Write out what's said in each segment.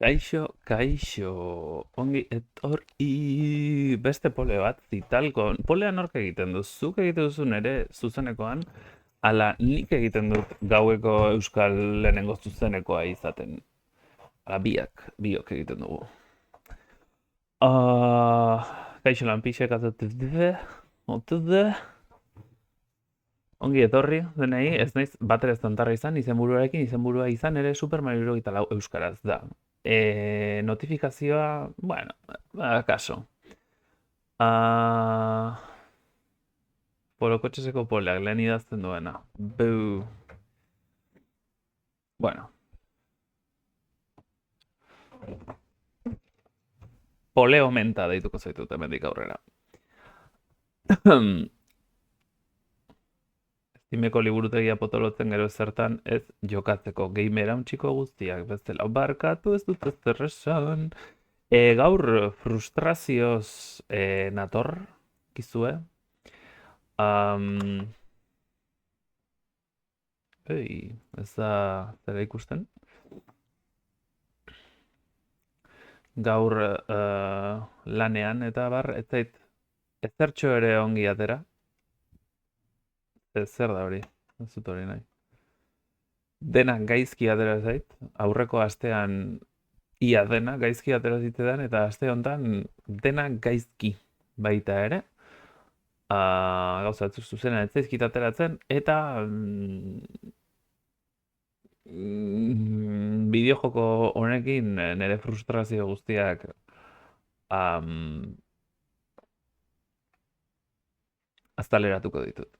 Kaixo, ongi etorri beste pole bat zitalkon. Polea nork egiten du? Zuk egiten duzu nere zuzenekoan, ala nik egiten dut gaueko euskal lehenengo zuzenekoa izaten. Ala biok egiten dugu. Kaixo lanpixek otuz. Ongi etorri, denei, ez naiz bat ere zantarra izan, izenburua izan ere Super Mario 64 euskaraz da. Notifikazioa, bueno, akaso. Polokotxeseko poleak, lehen idazten duena. Buu. Bueno. Poleo menta deituko zaitut hemendik aurrera. Estimeko liburutegia potolotzen gero zertan ez jokatzeko gamer hauntxiko guztiak bezala barkatu ez dut ez esan. Gaur frustrazioz nator gizue. Ez da zera ikusten. Gaur lanean eta bar, ez zait ezertxo ere ongi atera. Zer da hori, ez dut hori nahi. Dena gaizki atera zait, aurreko astean ia dena gaizki atera zitedan, eta aste honetan dena gaizki baita ere. Gauza zuzena ez zaizkit ateratzen, eta bideojoko honekin nire frustrazio guztiak aztaleratuko ditut.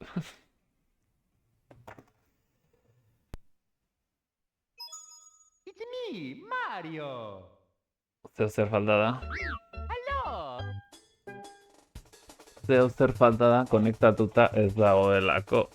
It's me, Mario. Zer falta da? Hello. Zer falta da, konektatuta ez dagoelako.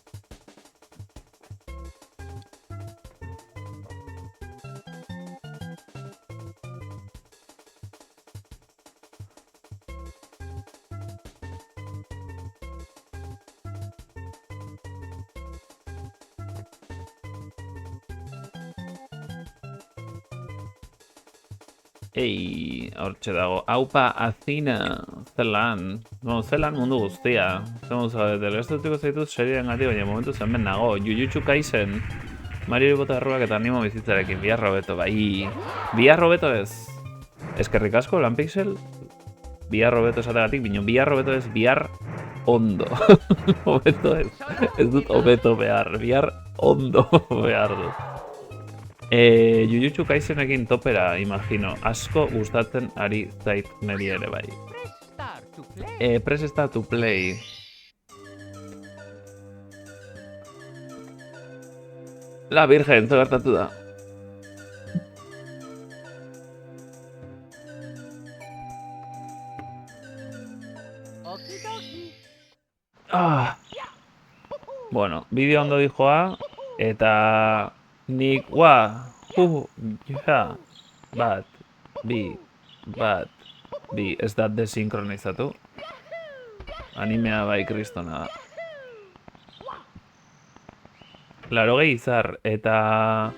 Hortxe dago. Aupa, Azina, zelan. Bueno, zelan mundu guztia. Zemuz, delegazetutiko zaituz serien gati, baina momentu zenben nago. Jujutsu Kaisen. Mario botarruak eta animo bizitzarekin. Bihar hobeto, bai. Bihar hobeto ez. Eskerrik asko, Lanpixel. Bihar hobeto esategatik, bino bihar hobeto ez, bihar ondo. Hobeto ez. Ez dut hobeto behar. Bihar ondo behar dut. Jujutsu Kaisenekin topera, imagino, asko gustatzen ari zait niri ere bai. Press start to play. La Virgen, zer gertatu da. Bueno, bideo ondo dijoa, eta nik, bat, bi, ez da desinkronizatu. Animea bai kristona da. 80 izar, eta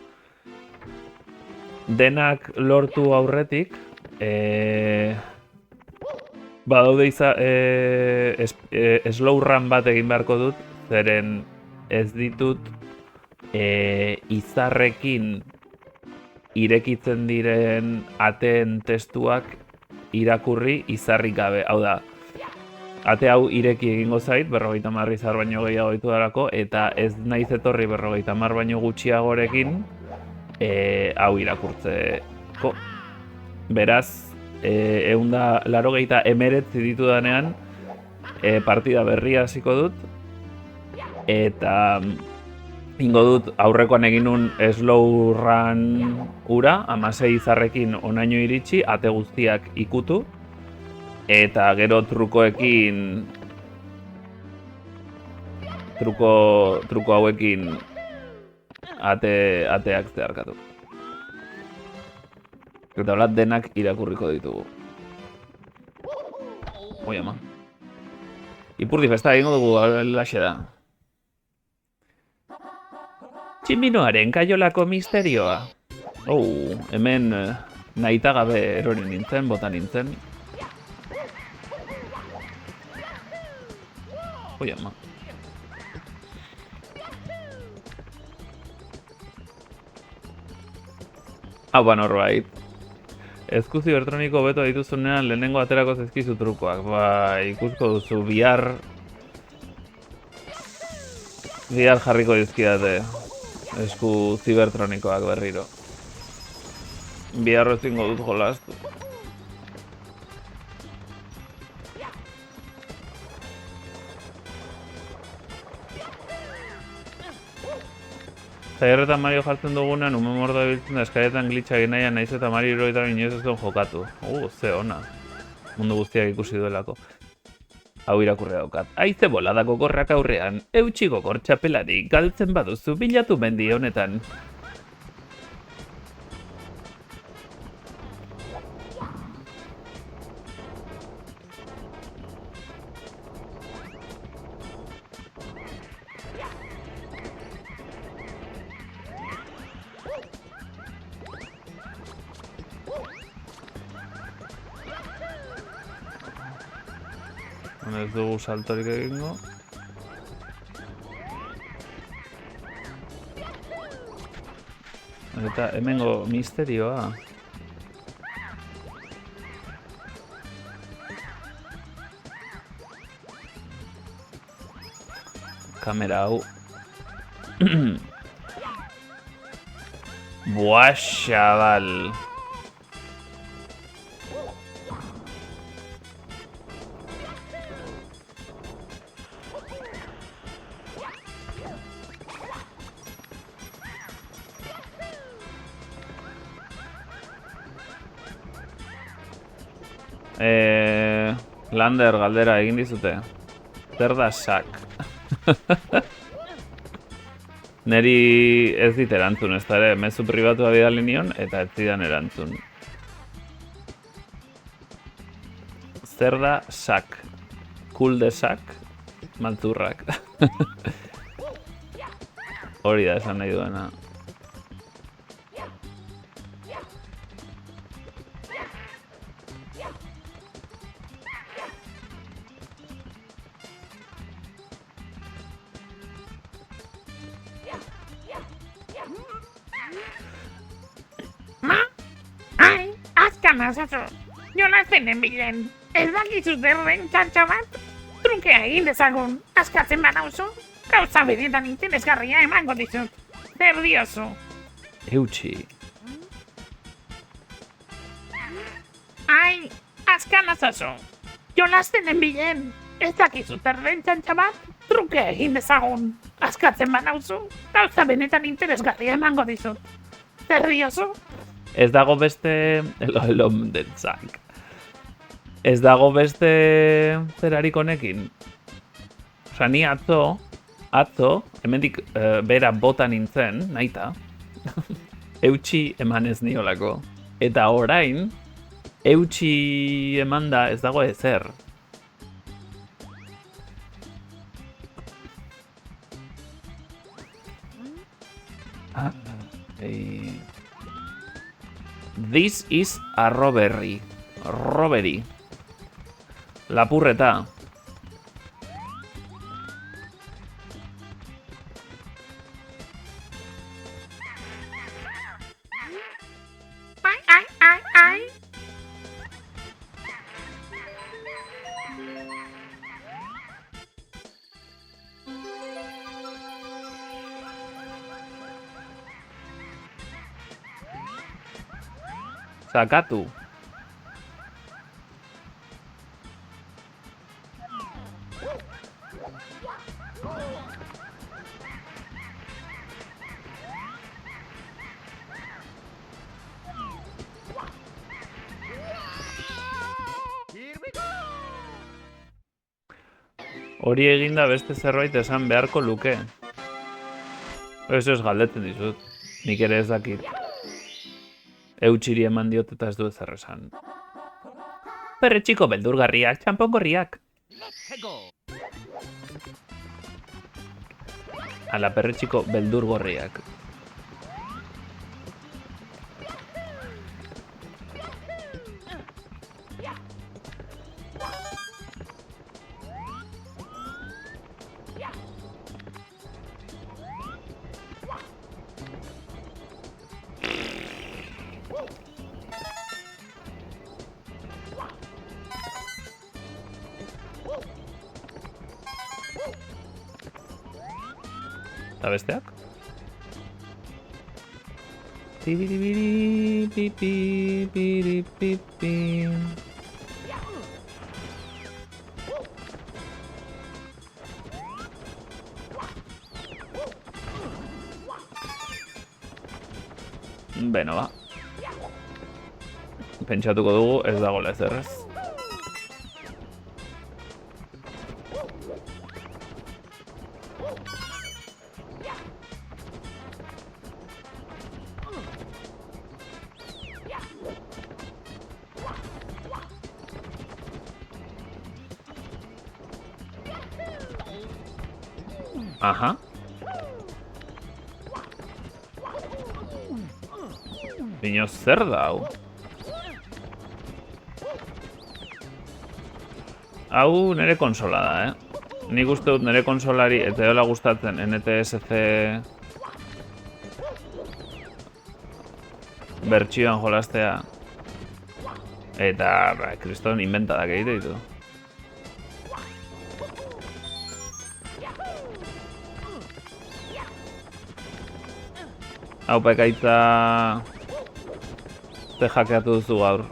denak lortu aurretik, badaude slow run bat egin beharko dut, zeren ez ditut izarrekin irekitzen diren ateen testuak irakurri izarrik gabe. Hau da, ate hau ireki egingo zait, 50 izar baino gehiago ditu darako, eta ez naiz etorri 50 baino gutxiagorekin hau irakurtzeko. Beraz, 189 ditu danean, partida berria hasiko dut, eta ingo dut aurrekoan egin nun slow run ura, 16 izarrekin onaino iritsi, ate guztiak ikutu, eta gero trukoekin, truko hauekin ateak zeharkatu. Eta hola denak irakurriko ditugu. Oi ama. Ipurdi festa egingo dugu laxe da. Tximinoaren kaiolako misterioa. Hemen Nahita gabe erori nintzen, bota nintzen. Oi ama. Hau norbait. Ezkuzi elektroniko beto dituzunean lehenengo aterako zezkizu trukoak. Ikusko duzu bihar jarriko dizkidate esku zibertronikoak berriro. Bihar ezingo dut jolastu. Zaierretan Mario jartzen dugunean, ume mordoa biltzen da eskaietan glitcha egin nahian naiz eta Mario irogeita inoiz ez duen jokatu. Ze ona. Mundu guztiak ikusi duelako. Hau irakurri daukat. Haize boladako korrak aurrean, eutxiko kortxapelari galtzen baduzu bilatu mendi honetan. Ez dugu saltorik egingo. Eta hemengo misterioa. Kamera hau. Buah, xabal. Lander galdera egin dizute. Zer da sak? Neri ez dit erantzun, ez da ere, mezu pribatua bidali nion eta ez zidan erantzun. Zer da sak? Kul de sak? Maltzurrak. Hori da esan nahi duena. Jolasten bilen, ez dakizu zerren txantxa bat? Trukea egin dezagun, askatzen banauzu, gauza benetan interesgarria emango dizut. Zer diozu? Eutxi. Ai, askan azazu. Jolasten bilen, ez dakizu zerren txantxa bat? Trukea egin dezagun, askatzen banauzu, gauza benetan interesgarria emango dizut. Zer diozu? Ez dago beste... Elom den zank. Ez dago beste zerarik honekin. Osa, ni atzo, hemendik bera bota nintzen, nahita, eutxi eman ez niolako. Eta orain, eutxi eman da ez dago ezer. This is a robbery. Robbery. Lapurreta. Ai. Sakatu. Hori eginda beste zerbait esan beharko luke. Eso ez galdetzen dizut. Nik ere ez dakit. Eutxiri eman diot eta ez du ezer esan. Perretxiko beldurgarriak, txampongorriak. Ala, perretxiko beldurgorriak. Eta besteak? Tibiribiri, pipi, piri, pipi. Beno, ba. Pentsatuko dugu ez dagoela ezer ez. Aha. Bino zer da hau? Hau nire konsola da, Nik uste dut nire konsolari eta dola gustatzen NTSC bertsioan jolastea. Eta, kriston inventadak egite ditu. Hau pekaitza te hackeatu duzu gaur.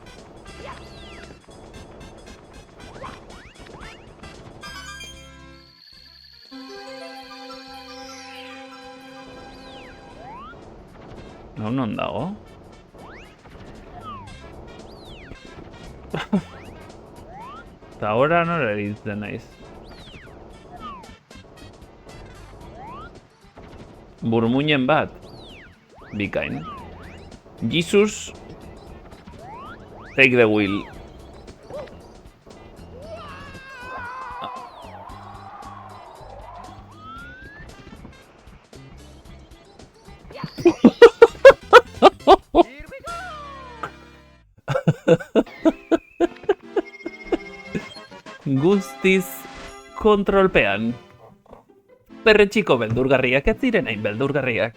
Hau non dago? Eta ahora nora eritzen naiz. Burmuinen bat. Bikain. Jesus, take the wheel. Here we go! Guztiz kontrolpean. Perretxiko beldurgarriak ez ziren hain beldurgarriak.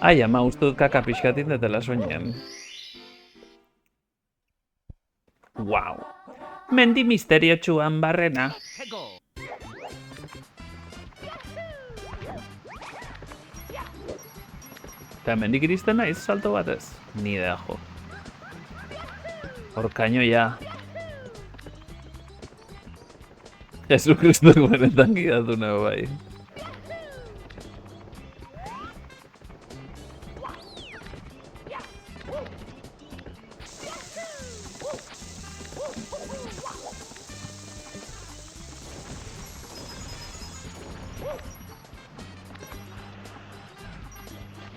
Ai, ama, uste dut kaka pixkatin detela soinean. Wow. Mendi misteriotsuan barrena. Let's go! Eta mendik iristen naiz salto batez? Ni idea jo. Hor kainoia. Jesukristok benetan gidatu nago bai.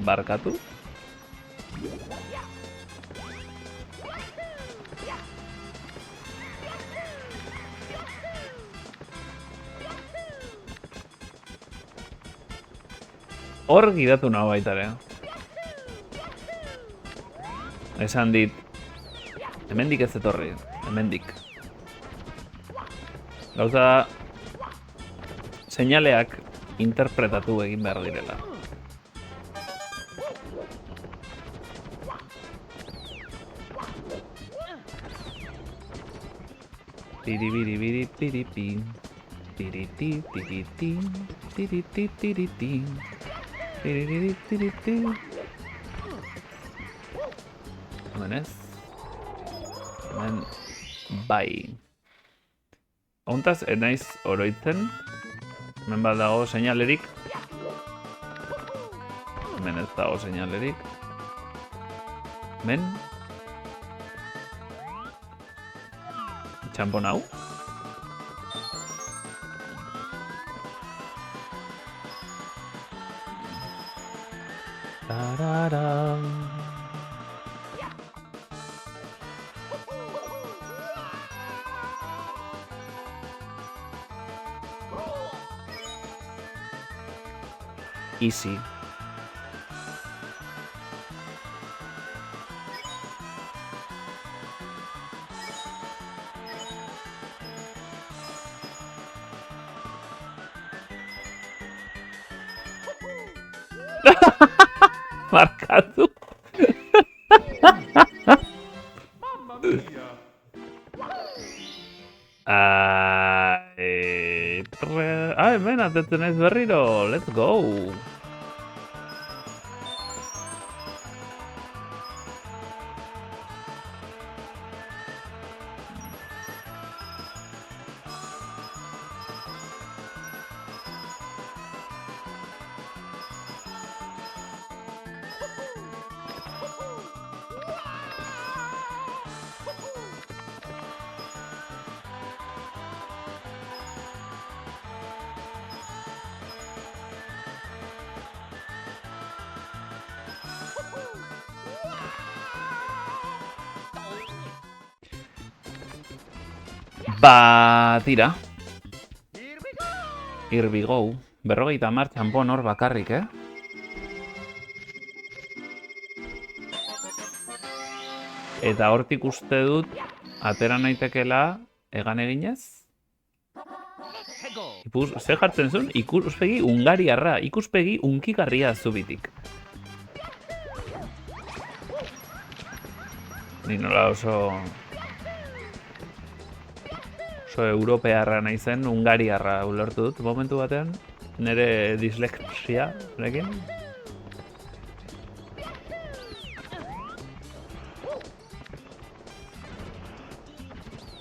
Barkatu? Hor gidatu nago baitare. Esan dit, hemendik ez etorri, hemendik. Gauza da, seinaleak interpretatu egin behar direla. Piribiribiripiripi. Tiriti. Tiriti. Tiriti. Hemen ez? Hemen bai. Hontaz, naiz oroitzen. Hemen bat dago seinalerik. Hemen ez dago seinalerik. Hemen. Txampon hau. Tararam. Easy. Markatu. Mamma mia! Hemen atetzen naiz berriro, let's go! Ba, tira. Here we go. Here we go. 50 txanpon hor bakarrik, eh? Eta hortik uste dut, atera naitekela egan eginez? Ze jartzen zuen? Ikuspegi ungariarra, ikuspegi unkigarria zubitik. Ni nola oso europearra naizen, ungariarra ulertu dut momentu batean. Nere dislexia, nekin.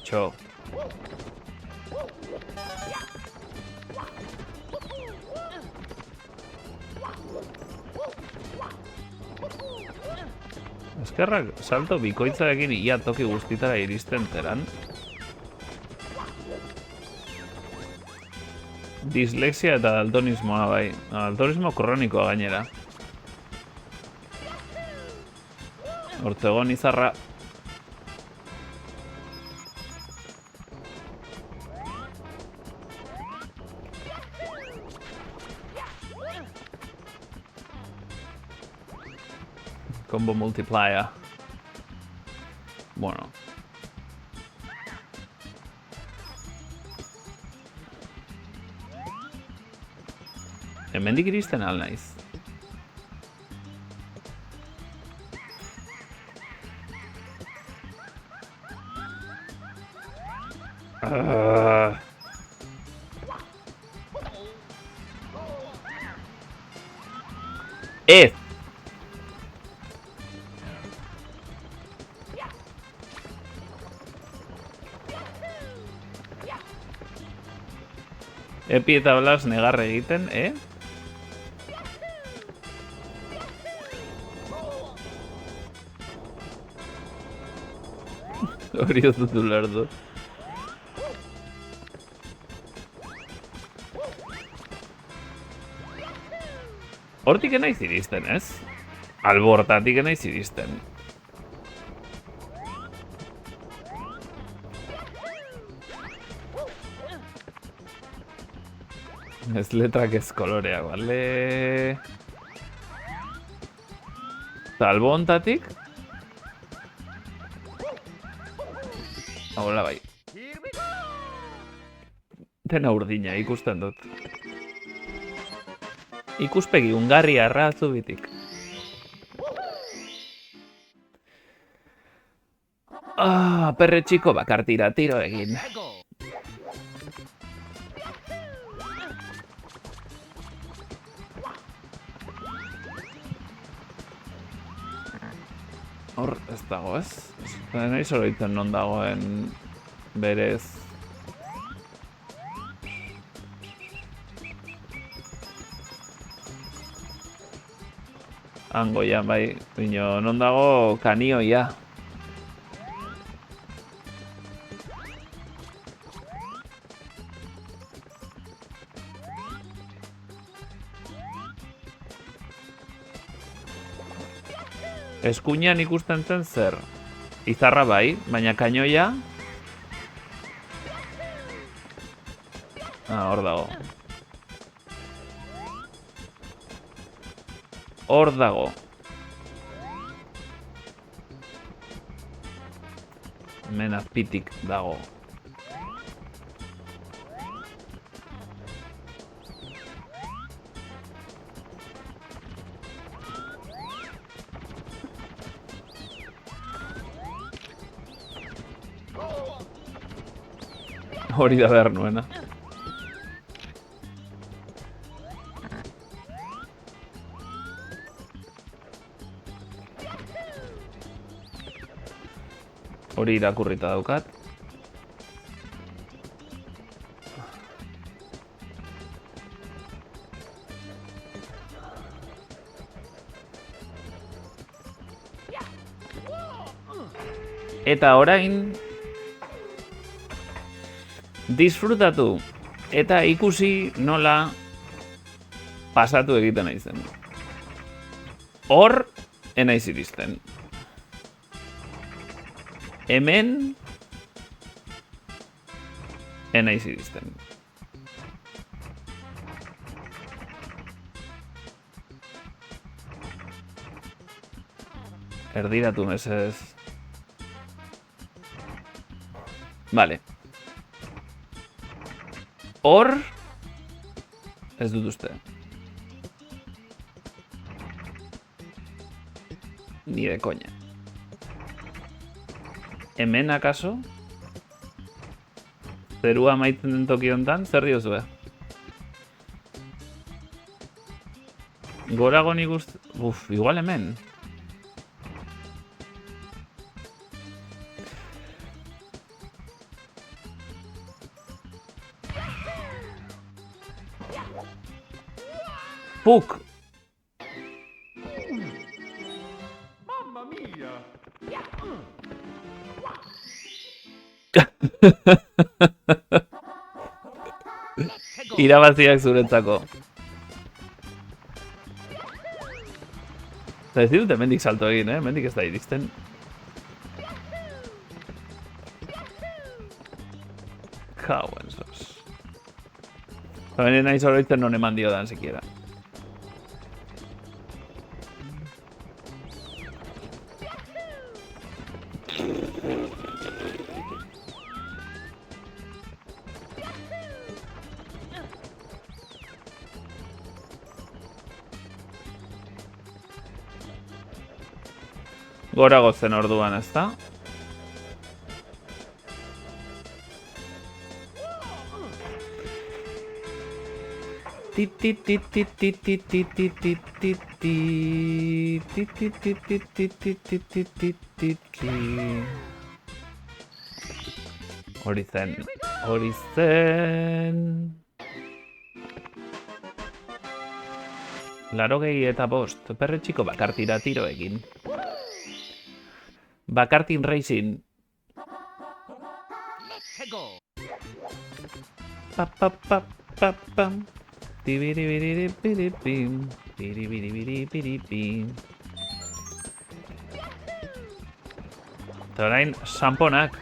Txo. Eskerrak salto bikoitzarekin ia toki guztitara iristen zeran. Dislexia eta daltonismoa bai. Daltonismo kronikoa gainera. Hortzegon izarra. Combo multiplier. Bueno. Hemendik iristen al naiz. Ez! Epi eta Blas negar egiten, Hori ez dut ulertu. Hortik naiz iristen, ez? Albortatik naiz iristen. Ez letrak ez kolorea, bale? Eta albo hontatik? Hola, bai. Here we go. Dena urdina ikusten dut. Ikuspegi ungarriarra zubitik. Perre txiko bakartira tiro egin. Hor ez dago, ez? Nahi soroitzen non dagoen berez. Hangoia, bai. Bino, non dago kanioia. Eskuinean ikusten zen zer? Izarra bai, baina kainoia... hor dago. Hor dago. Hemen azpitik dago. Hori da behar nuena. Hori irakurrita daukat. Eta orain disfrutatu eta ikusi nola pasatu egiten naizen. Hor enaiz iristen. Hemen enaiz iristen. Erdiratu mesedez. Vale. Hor ez dut uste. Ni de coña. Hemen akaso? Zerua amaitzen den toki hontan, zer diozue? Gorago nik uste... Uf, igual hemen. Puk! Mamma mia! Irabaziak zuretzako. Eta ez ditut hemendik salto egin, hemendik ez da iristen. Kauen sos. Hemen nahi oroitzen non eman diodan siquiera. Gora gozen orduan, ez da? Hori zen, hori zen... 85, perretxiko bakartira tiroekin. Bakartin Racing. Pa pa pa pa pam. Tibiribiribiripim. Biribiribiripim. Eta orain, samponak.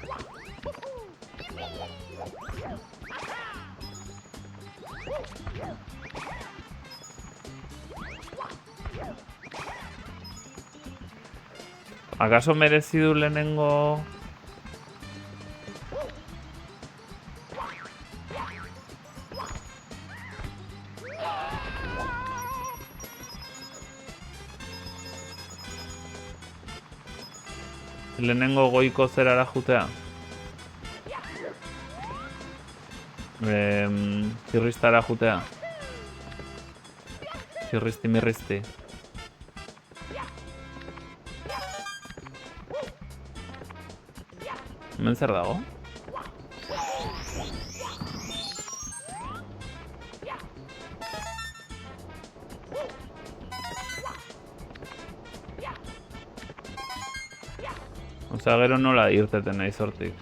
¿Acaso merezi du lehenengo... lehenengo goiko zerara jutea? Zirristara jutea? Zirristi mirristi. Hemen zer dago? Osea, gero nola irteten nahi zortik.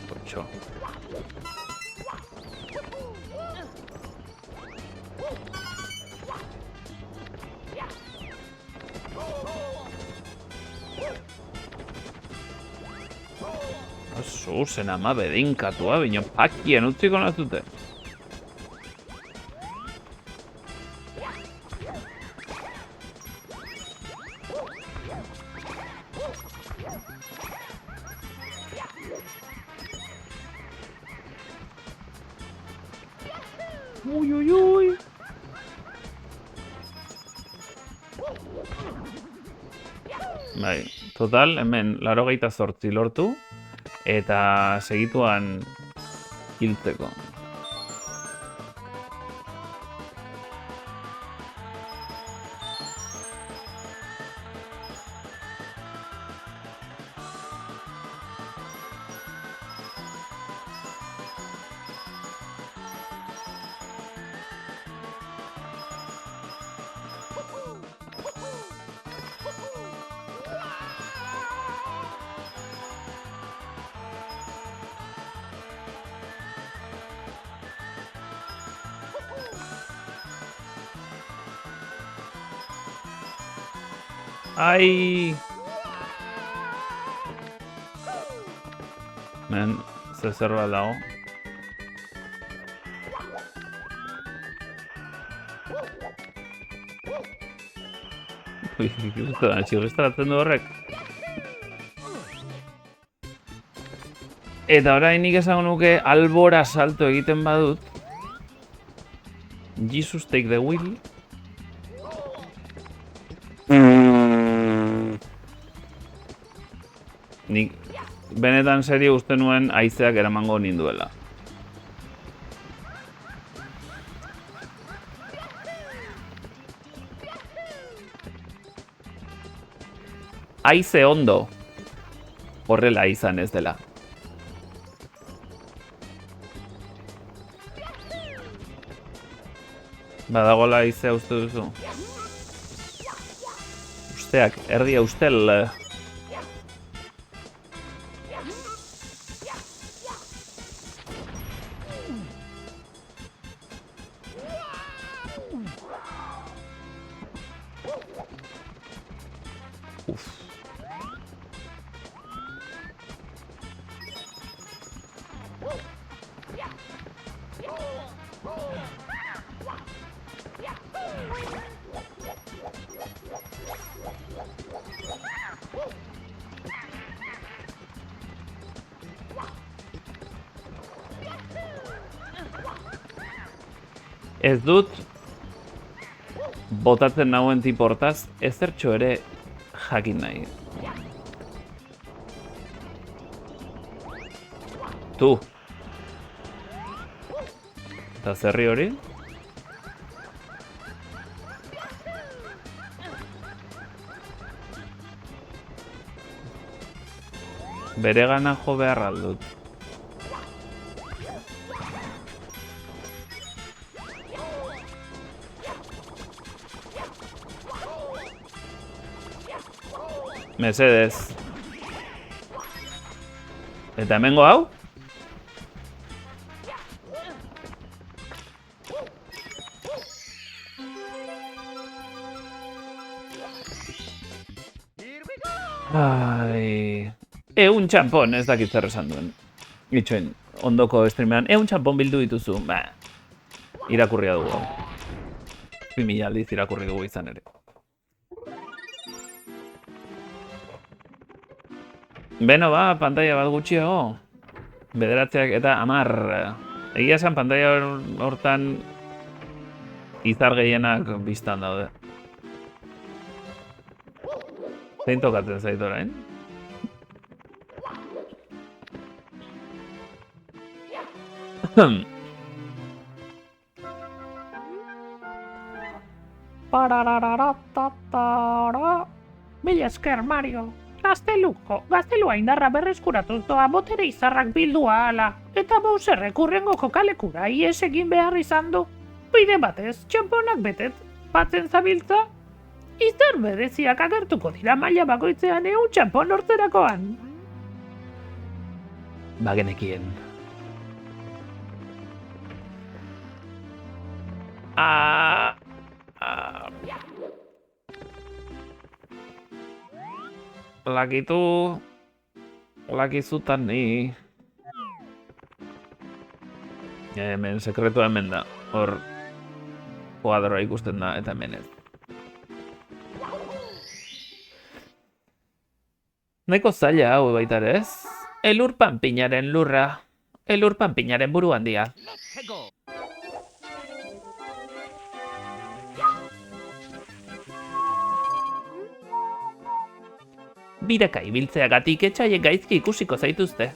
Pocho. Zuzen ama bedinkatua, bino pakien utziko nazute. Uy, uy, uy. Bai, total, hemen 88 lortu, eta segituan hiltzeko. Ai! Men, zer bat dago. Ui, txirristaratzen du horrek. Eta orain nik esango nuke albora salto egiten badut. Jesus take the wheel. Nik benetan serio uste nuen haizeak eramango ninduela. Haize ondo. Horrela izan ez dela. Badagola haizea uste duzu. Usteak, erdia ustel. Ez dut botatzen nauen tipo hortaz ezertxo ere jakin nahi. Tu. Eta zerri hori? Bere gana jo behar aldut. Mesedez. Eta hemengo hau? Ai... Eun txampon, ez dakit zer esan duen. Itxoen, ondoko streamean. Eun txampon bildu dituzu. Ba, irakurria dugu. 2000 aldiz irakurri dugu izan ere. Beno ba, pantalla bat gutxiago. Bederatzeak eta 10. Egia esan pantalla hortan izar gehienak biztan daude. Zein tokatzen zait orain? Mila esker, Mario. Gaztelua indarra berreskuratuz doa botere izarrak bildua ahala. Eta Bowserrek hurrengoko kalekura ihes egin behar izan du. Bide batez, txamponak betet, batzen zabiltza. Izar bereziak agertuko dira maila bakoitzean eun txampon lortzerakoan. Bagenekien. Lakizutan ni. Hemen sekretua hemen da. Hor kuadroa ikusten da eta hemen ez. Nahiko zaila hau baita ere ez? Elur panpinaren lurra. Elur panpinaren buru handia. Biraka ibiltzeagatik etxaiek gaizki ikusiko zaituzte.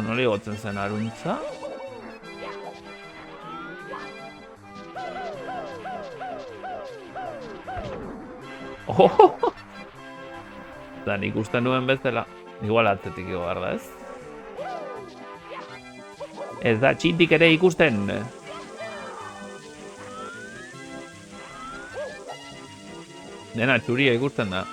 Nori gotzen zen aruntza? Da nik uste nuen bezala. Igual atzetik behar da, ez? Ez da txintik ere ikusten. Dena txuria ikusten da.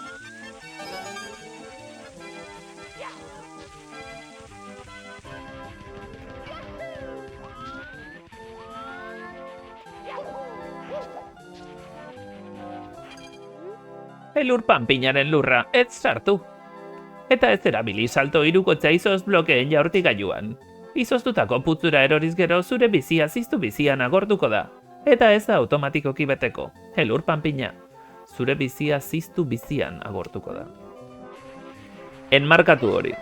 Elur panpinaren lurra, ez sartu. Eta ez erabili salto irukotza izoz blokeen jaurtigailuan. Izoztutako putzura eroriz gero zure bizia ziztu bizian agortuko da. Eta ez da automatikoki beteko. Elur panpina, zure bizia ziztu bizian agortuko da. Enmarkatu hori.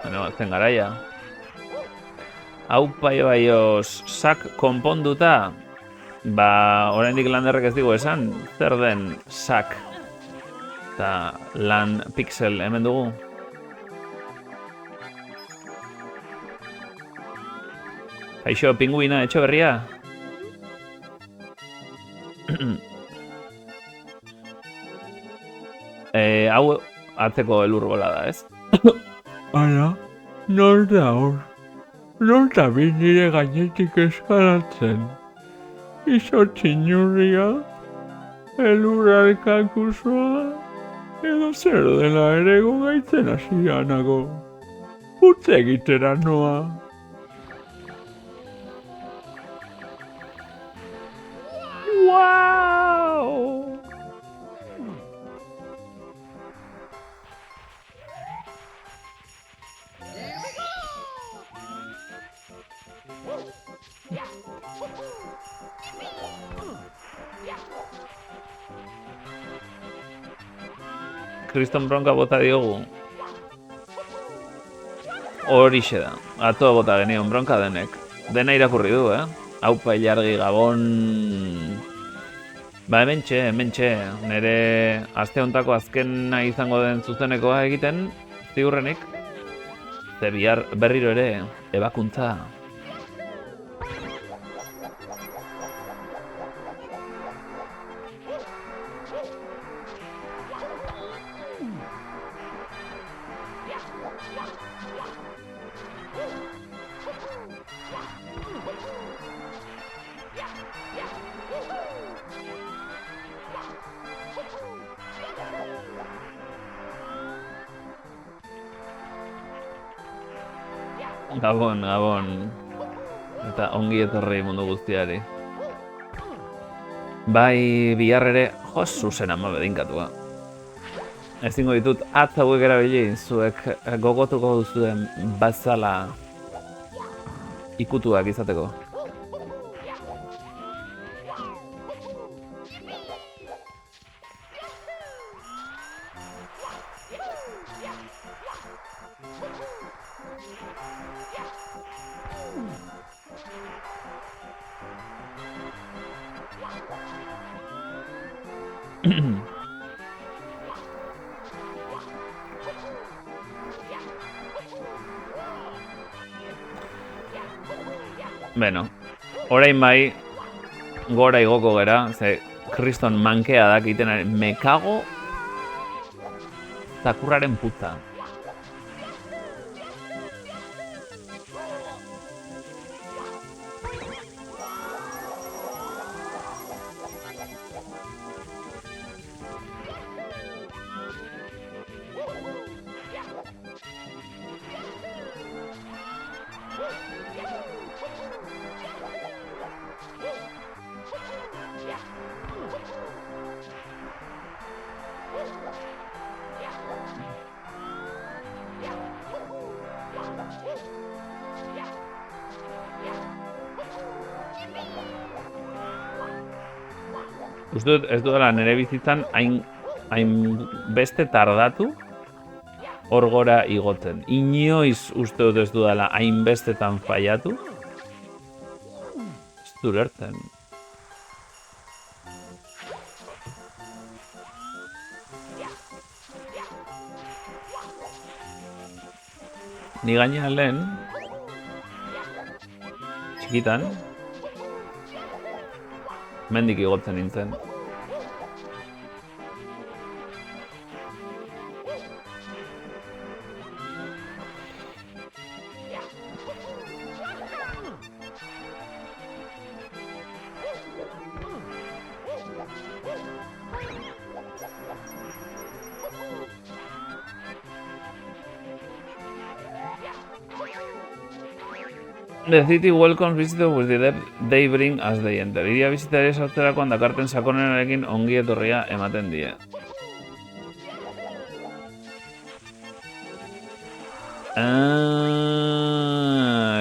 Bueno, zen garaia. Hau baioz sak konponduta, oraindik landerrek ez digu esan, zer den sak. Eta lan pixel hemen dugu. Kaixo, pinguina, etxo berria. Hau atzeko elur bola da, ez? Ara, non da hor? Non da nire gainetik eskalatzen? Izo txinurria, elurra kakusoa, edo zer dela ere gogaitzen hasianago. Utz egitera noa. Wow! Kriston bronka bota diogu. Horixe da. Atzo bota genion bronka denek. Dena irakurri du, Aupa ilargi gabon. Hementxe. Nere aste hontako azkena izango den zuzenekoa egiten, ziurrenik. Ze bihar berriro ere, ebakuntza. Gabon. Eta ongi etorri mundu guztiari. Bai, bihar ere, zuzen ama bedinkatua. Ezingo ditut atz hauek erabili, zuek gogotuko duzuen bazala ikutuak izateko. Beno, orain bai gora igoko gera, ze kriston mankea dakiten mekago zakurraren puta. Uste dut ez duela nire bizitzan hain beste tardatu hor gora igotzen. Inoiz uste dut ez dudala hainbestetan faiatu. Ez du lertzen. Ni gainean lehen, txikitan, mendik igotzen nintzen. The city welcomes visitors with the depth they bring as they enter. Iria bisitari sartzerakoan dakarten sakonenarekin ongi etorria ematen die.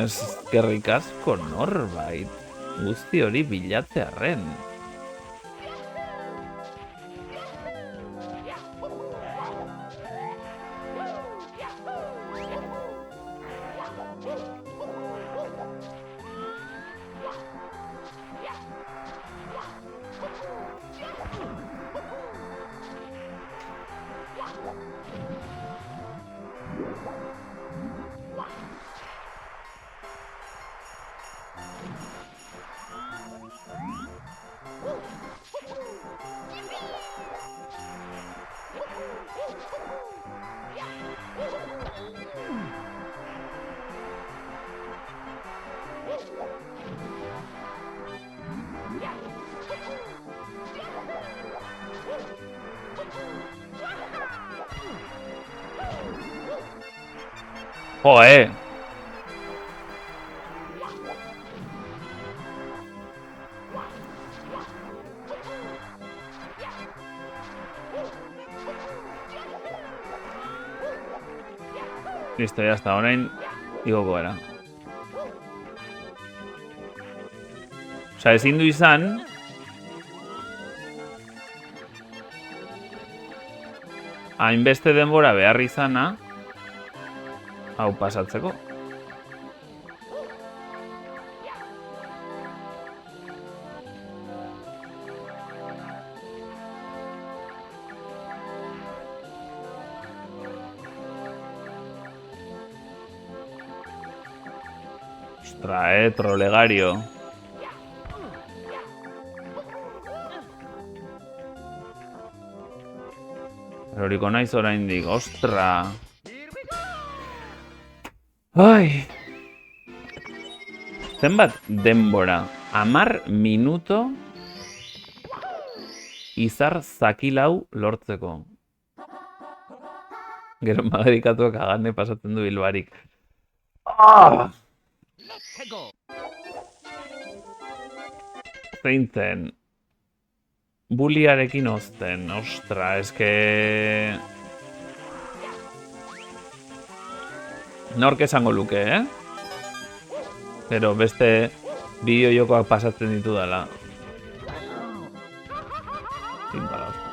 Eskerrik asko norbait. Guzti hori bilatzearren. Joe. Listo, ya está. Orain igoko gara. Osa, ezin du izan hainbeste denbora behar izana hau pasatzeko. Ostra, trolegario. Eroriko naiz oraindik, ostra. Ai. Zenbat denbora? 10 minuto izar zakilau lortzeko. Gero magerikatuak agane pasatzen du bilbarik. Ah! Zein zen? Buliarekin ozten, ostra, eske... Nork esango luke, Pero beste bideo jokoak pasatzen ditu dela. Pinpala, ostra.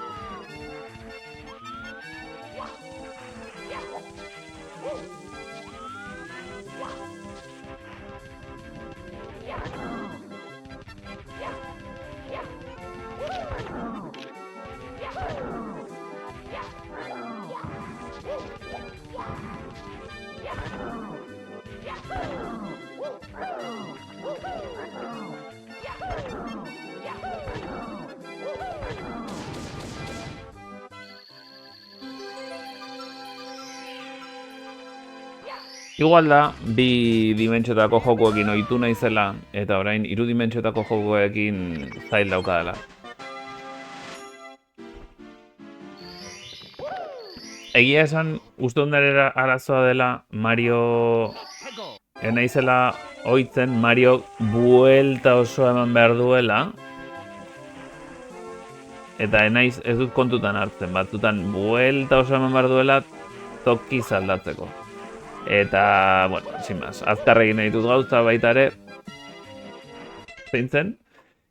Igual da, bi dimentsiotako jokoekin ohitu naizela, eta orain 3 dimentsiotako jokoekin zail daukadala. Egia esan, uste ondare arazoa dela Mario... naizela ohitzen, Mario buelta oso eman behar duela. Eta naiz ez dut kontutan hartzen, batzutan buelta oso eman behar duela tokiz aldatzeko. Eta, bueno, sin más, azkar egin nahi dut gauza baita ere, zein zen,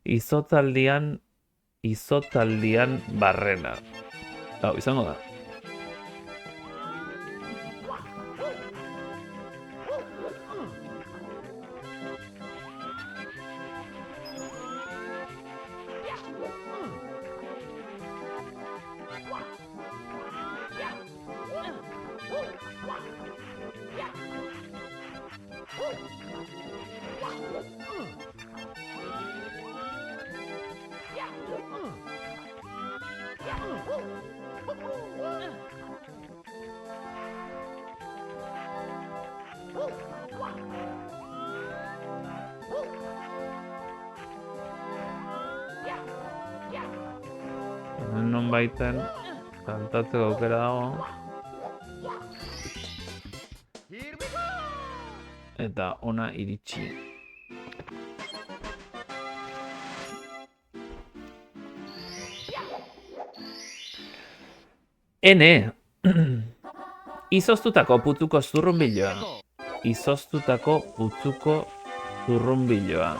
izotzaldian izotaldian barrena. Hau, izango da. Non baiten, saltatzeko aukera dago. Eta ona iritsi. Ene! Izoztutako putzuko zurrunbiloa. Izoztutako putzuko zurrunbiloa.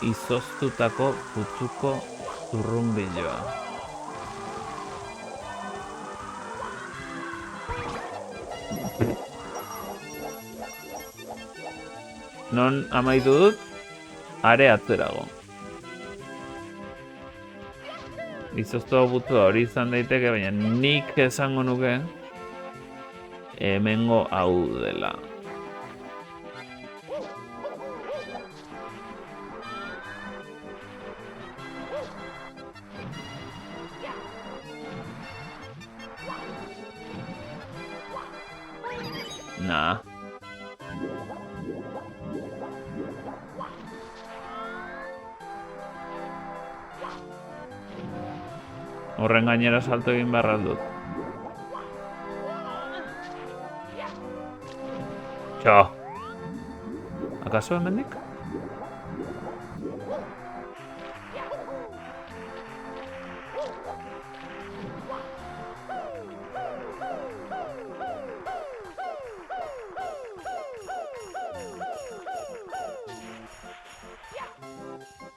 Izoztutako putzuko zurrunbiloa. Non amaitu dut, are atzerago. Izoztutako putzua hori izan daiteke, baina nik esango nuke hemengo hau dela. Nah. Horren gainera salto egin behar dut. Txo. Akaso hemendik?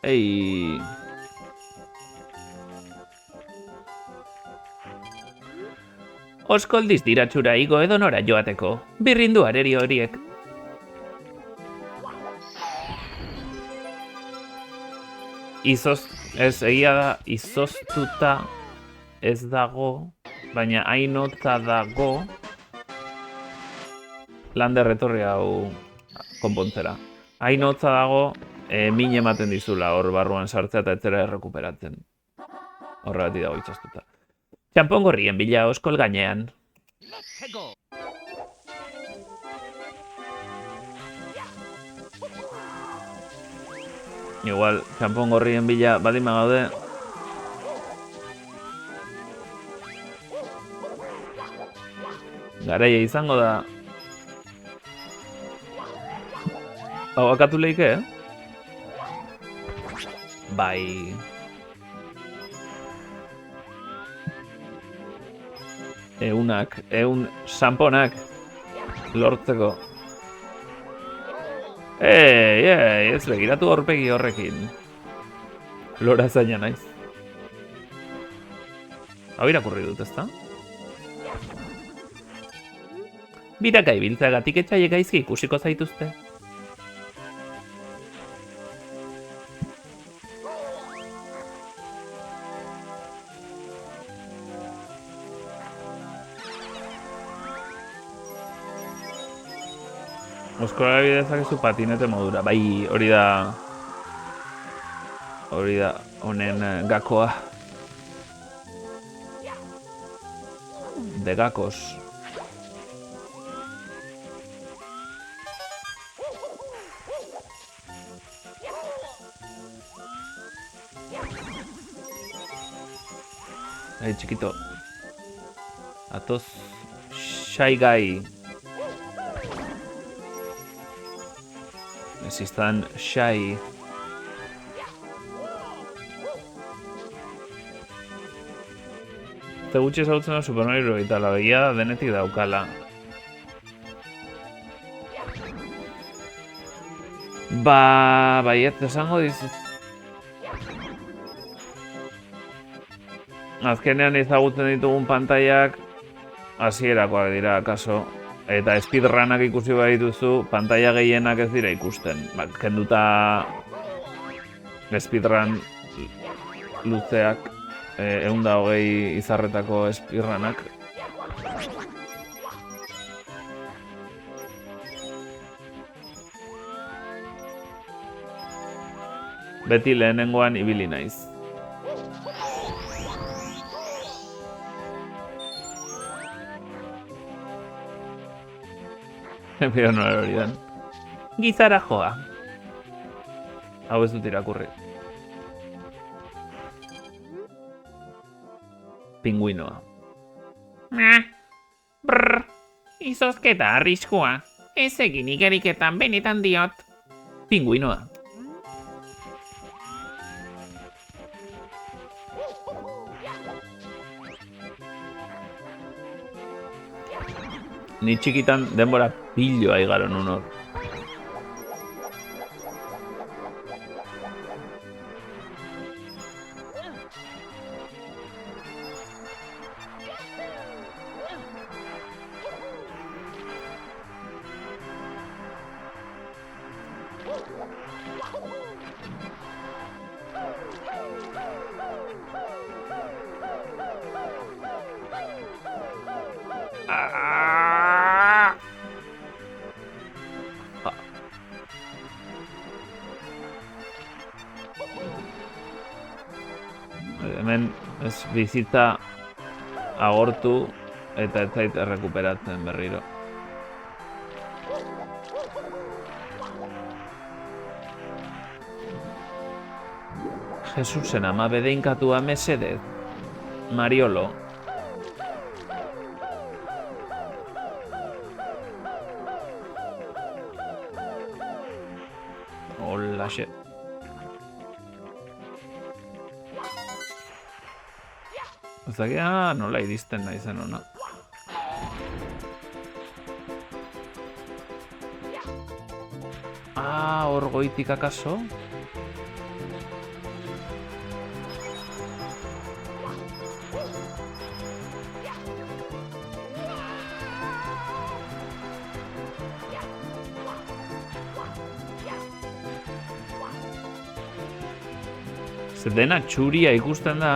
Ei. Oskoldiz diratxura igo edo nora joateko. Birrindu areri horiek. Ez egia da, izoztuta ez dago, baina ainotza dago lander etorri hau konpontzera. Ainotza dago, min ematen dizula hor barruan sartzea eta etzera errekuperatzen. Horregatik dago izoztuta. Txampon gorrien bila oskol gainean. Igual, txampon gorrien bila badima gaude. Garaia izango da. Hau akatu leike, Bai. Ehun samponak lortzeko. Ez begiratu aurpegi horrekin. Lora zaina naiz. Hau irakurri dut, ezta? Biraka ibiltzeagatik etxaiek gaizki ikusiko zaituzte. Oskola bidezak ezu patinete modura. Bai, hori da honen gakoa. De gakos. Ahí, chiquito. Atoz Shy Guy. Existan Shy. Te gutxi ezagutzen da Super Mario eta la begia denetik daukala. Baiet esango dizut. Azkenean ezagutzen ditugun pantailak hasierakoak dira, kaso. Eta speedrunak ikusi badituzu, pantaila gehienak ez dira ikusten. Kenduta speedrun luzeak, 120 izarretako speedrunak. Beti lehenengoan ibili naiz. Epio nola hori den. Gizara joa. Hau ez dut irakurri. Pinguinoa. Brr, izozketa arriskua. Ez egin igeriketan benetan diot. Pinguinoa. Ni txikitan denbora piloa igaro nun hor. Hemen ez bizitza agortu eta ez zait errekuperatzen berriro. Jesusen ama bedeinkatua mesedez. Mariolo. Holaxe. Ez dakit, nola iristen naizen ona. Hor goitik akaso? Zer dena txuria ikusten da.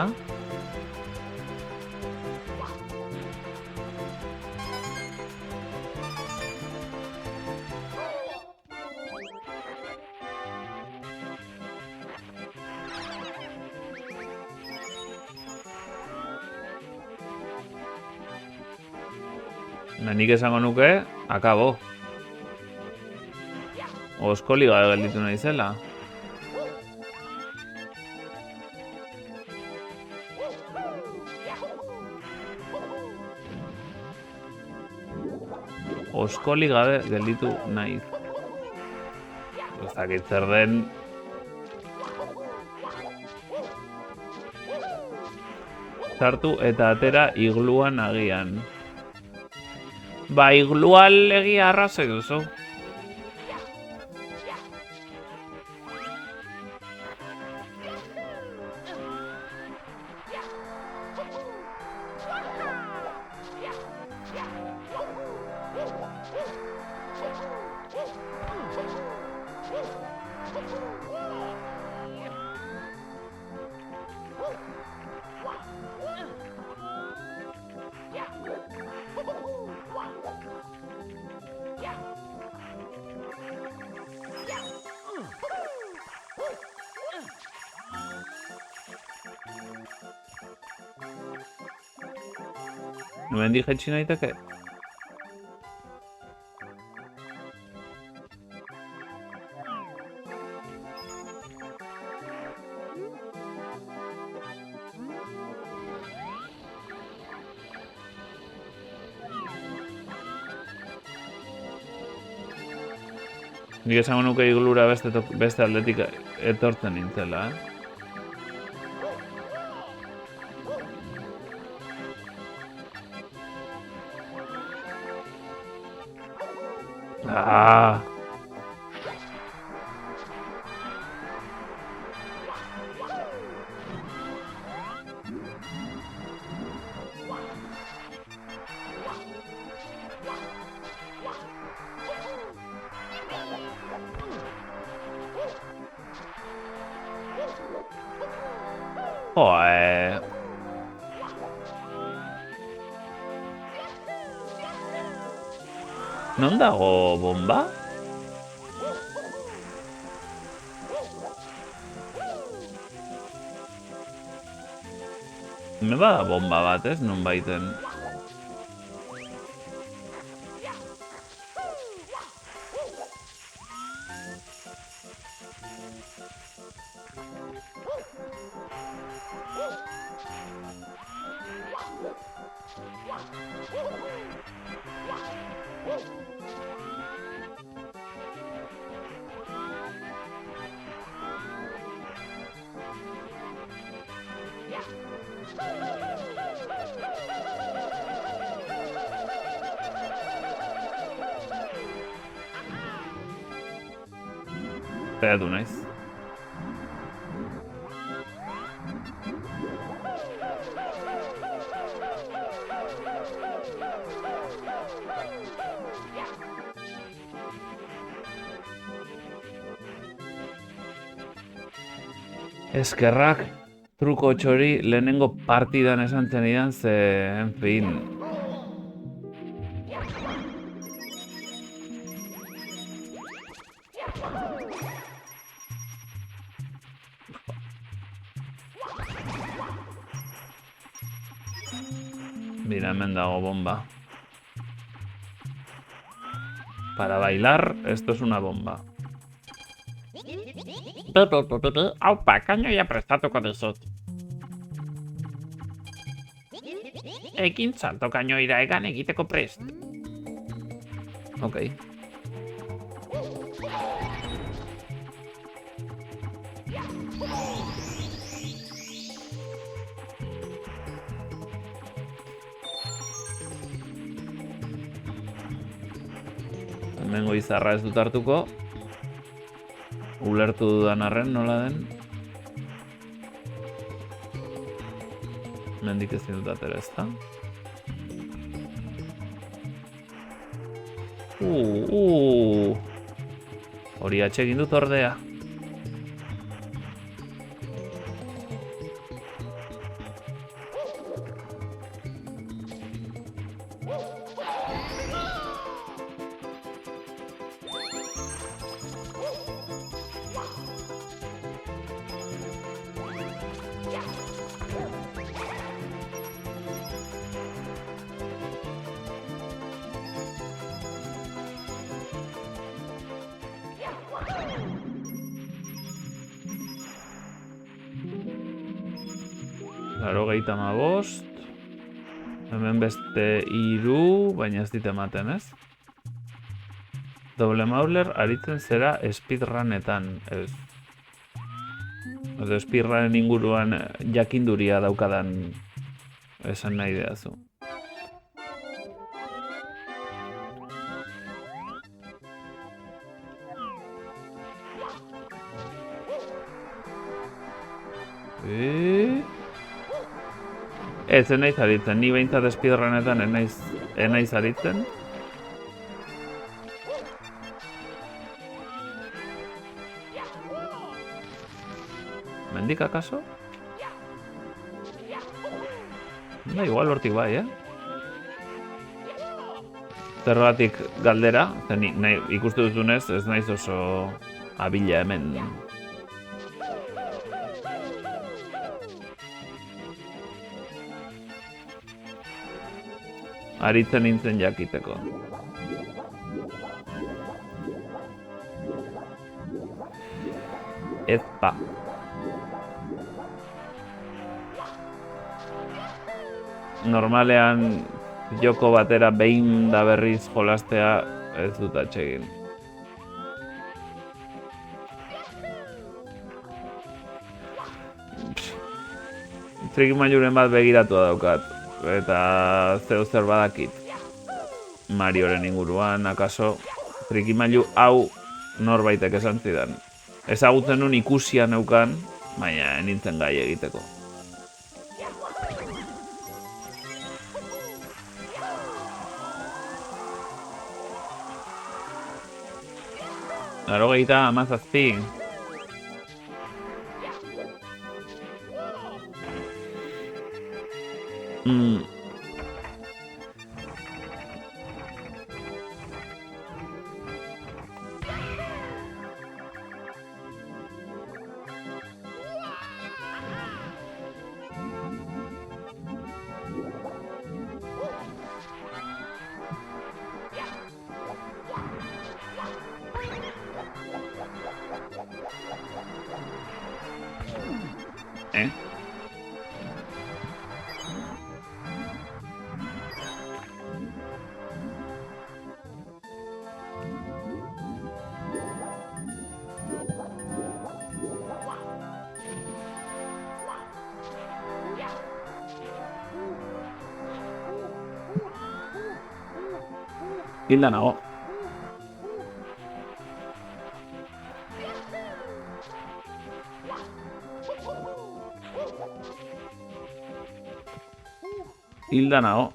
Nik esango nuke, akabo. Oskoli gabe gelditu naizela. Oskoli gabe gelditu naiz. Ez dakit zer den. Sartu eta atera igluan agian. Ba, iglual egia arrazoi duzu. Numendi jetxi naiteke? Nik esango nuke iglura beste aldetik etortzen nintzela, Joe. Non dago bomba? Me bada bomba bat, ez? Non baiten. Zaiatu naiz. Eskerrak truko txori lehenengo partidan esan zenidan ze, en fin. Mira, hemen dago bomba. Para bailar, esto es una bomba. Aupa, kainoia prestatuko dizut. Ekin salto kainoira egan egiteko prest. Ok. Hemengo izarra ez dut hartuko. Ulertu dudan arren nola den. Mendik ezin dut atera ezta. Hori atxegin dut ordea. Laurogeita hamabost. Hemen beste 3, baina ez dit ematen, ez? Double Mauler aritzen zera speedrunetan, ez? Edo speedrunen inguruan jakinduria daukadan esan nahi deazu. Ez naiz aritzen, ni behintzat speedrunetan naiz aritzen. Mendik akaso? Da, igual hortik bai, Zergatik galdera, ikuste duzunez, ez naiz oso abila hemen. Aritzen nintzen jakiteko. Ezpa. Normalean joko batera behin da berriz jolastea ez dut atsegin. Trikimailuren bat begiratua daukat. Eta zeo zer badakit Marioren inguruan, akaso trikimailu hau norbaitek esan zidan. Ezagutzen nun ikusia neukan, baina nintzen gai egiteko. Laurogeita hamazazpi. Mm. ¿Eh? Hilda nago. Hilda nago.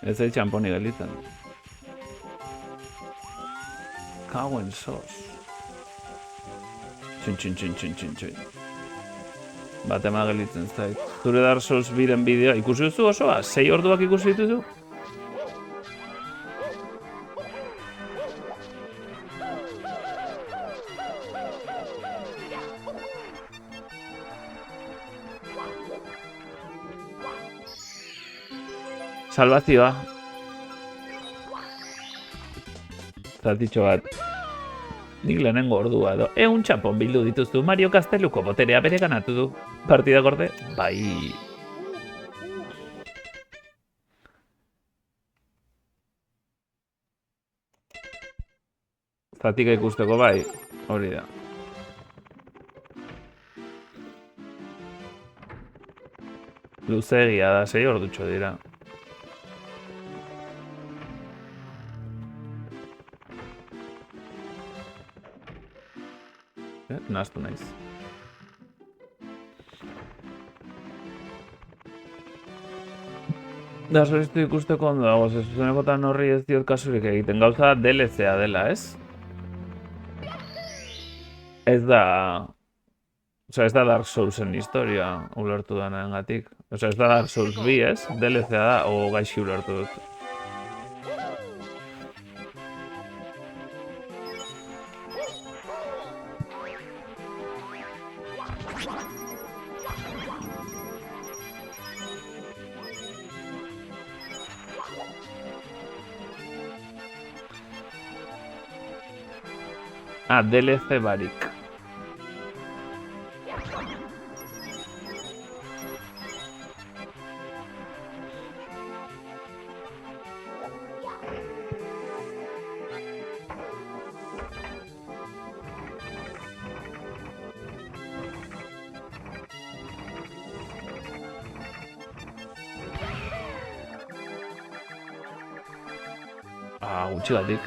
Ez zait txamponi gelditzen. Kauen sos. Txin. Bat ema gelditzen zait. Zure Dark Souls biren bideoa ikusi duzu osoa? 6 orduak ikusi dituzu? Salvazioa. Zatitxo bat. Nik lehenengo ordua edo. Txapon bildu dituztu. Mario Casteluko boterea bere ganatu du. Partida gorde? Bai. Zatika ikusteko bai. Hori da. Luzeegia da, 6 ordutxo dira. Nahastu naiz. Da, zoristu ikusteko ondo dago, zuzenekotan horri ez diot kasurik egiten. Gauza DLC-a dela, ez? Ez da... Osa, ez da Dark Soulsen historia ulertu denengatik. Osa, ez da Dark Souls 2, ez? DLC-a da, o gaixi ulertu dut. DLC barik. Gutxigatik.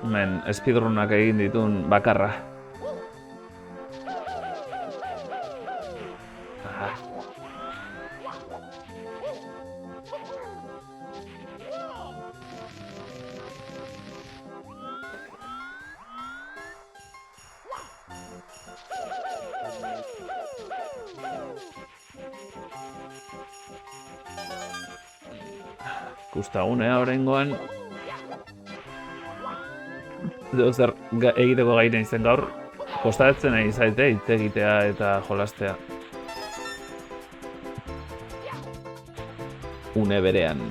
Hemen speedrunak egin ditun bakarra. Ikustagunea oraingoan. Zer egiteko gaire izen gaur, kostatzen nahi zaite hitz egitea eta jolastea. Une berean.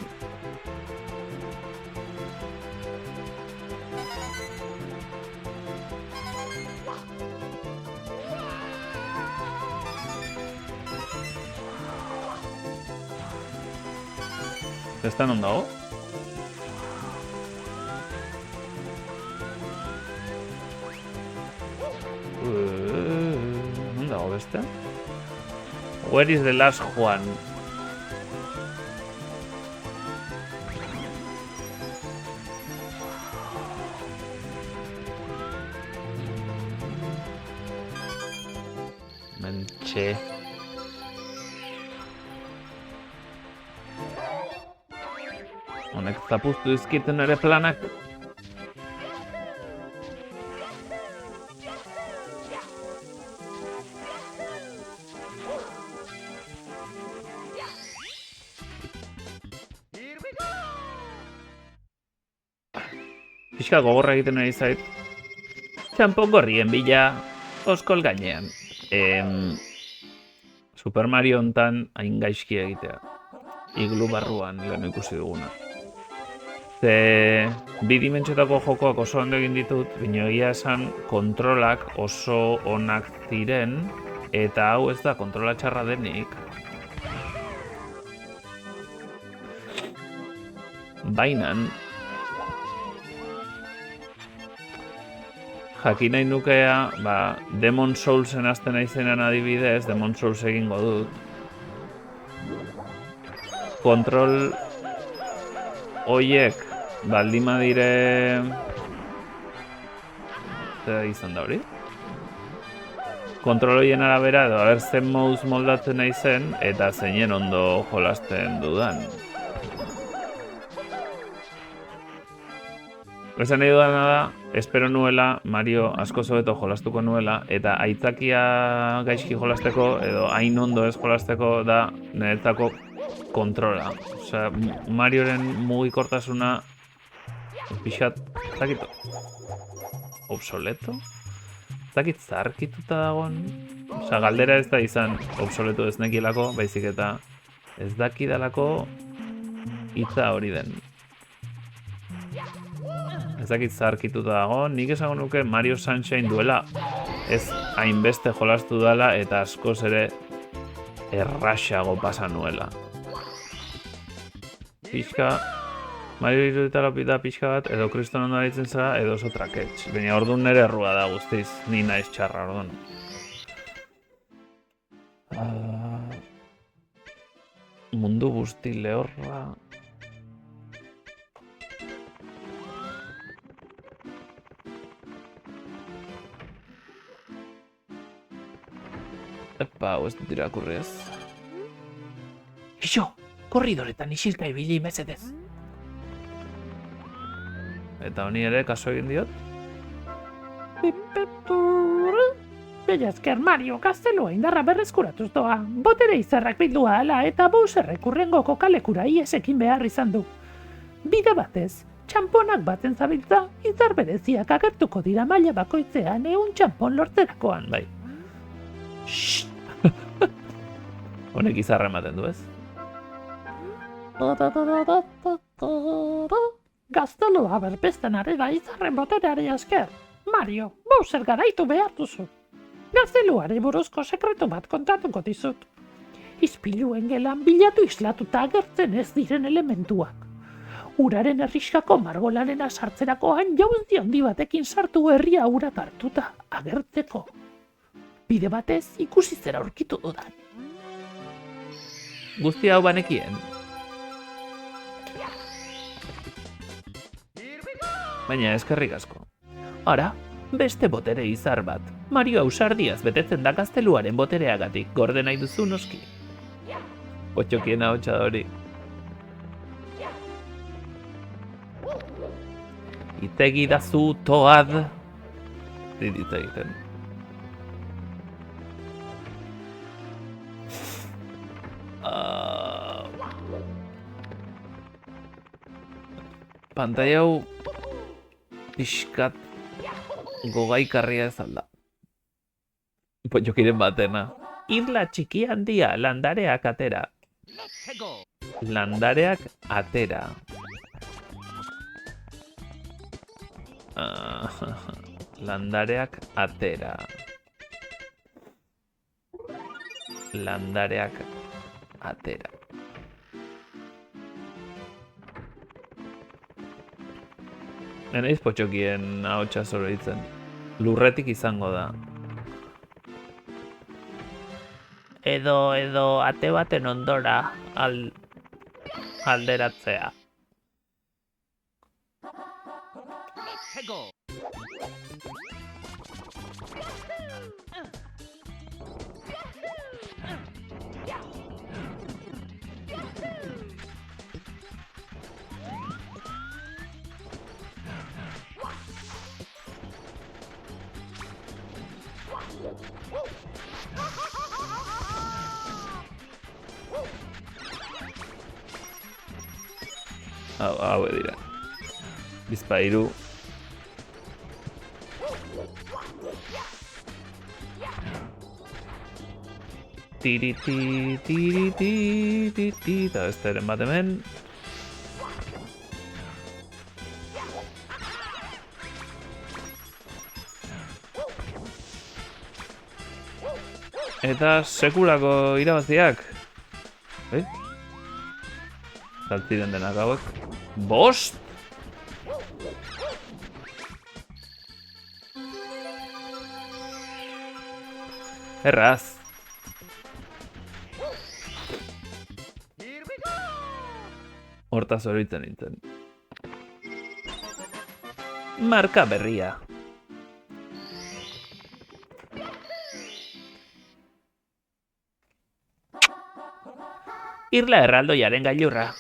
Esta non dago? Non dago beste? Where is the last Juan? Mentxe. honek zapuztu izkiten ere planak. Pixka gogorra egiten ari zait. Txampon gorrien bila, oskol gainean. Super Mario hontan hain gaizki egitea. Iglu barruan lehen ikusi duguna. Ze bidimentxotako jokoak oso ondo egin ditut, baina egia esan kontrolak oso onak ziren, eta hau ez da kontrola txarra denik. Bainan, jakin nahi nukea, Demon Soulsen hasten naizenean adibidez, Demon Souls egingo dut. Kontrol hoiek baldin badire... Zer izan da hori? Kontrol hoien arabera edo aber zen mouse moldatzen naizen eta zeinen ondo jolasten dudan. Esan nahi dudana da, espero nuela, Mario asko hobeto jolastuko nuela, eta aitzakia gaizki jolasteko, edo hain ondo ez jolasteko da niretzako kontrola. Osea, Marioren mugikortasuna pixat, zakit, obsoleto? Zakit zarkituta dagoen? Osea, galdera ez da izan obsoleto ez nekielako, baizik eta ez dakidalako hitza hori den. Ez dakit zarkituta dago, nik esango nuke Mario Sunshine duela ez hainbeste jolastu dela eta askoz ere erraxago pasa nuela. Pixka, Mario iruditara da pixka bat, edo kriston ondo aritzen zara, edo oso traketx. Baina orduan nere errua da guztiz, ni naiz txarra orduan. Mundu guzti lehorra... Epa, hau ez dut irakurri ez. Ixo, korridoretan isilka ibili mesedez. Eta honi ere kaso egin diot? Bella esker Mario, gaztelua indarra berreskuratuz doa. Botere izarrak bildua ala eta Bowserrek urrengoko kalekura iesekin behar izan du. Bide batez, txamponak baten zabiltza, izar bereziak agertuko dira maila bakoitzean 100 txampon lortzerakoan. Bai. Honek izarra ematen du ez? Gaztelua berpesten ari da izarren botereari esker. Mario, Bowser garaitu behar duzu. Gazteluari buruzko sekretu bat kontatuko dizut. Izpiluen gelan bilatu islatuta agertzen ez diren elementuak. Uraren herriskako margolaren sartzerakoan jauzi handi batekin sartu herria urak hartuta agertzeko. Bide batez ikusi zera aurkitu dudan. Guzti hau banekien. Baina eskerrik asko. Ara, beste botere izar bat. Mario ausardiaz betetzen da gazteluaren botereagatik gorde nahi duzu noski. Potxokien ahotsa da hori. Itegi dazu toad. Didit egiten. Pantai hau pixkat gogaikarria ez alda. Potxokiren batena. Irla txiki handia landareak atera. Landareak atera. Landareak atera. Landareak atera. Nenaiz potxokien ahotsa zoroitzen. Lurretik izango da. Edo ate baten ondora alderatzea. Hau dira. Bizpairu. Tiriti, eta besteren bat hemen. Eta sekulako irabaziak. Zaltziren denak hauek. Bost? Erraz. Hortaz horitzen nintzen. Marka berria. Irla erraldoiaren gailurra.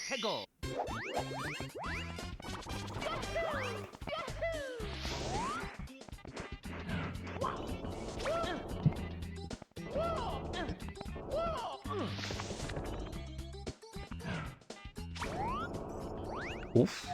Uf.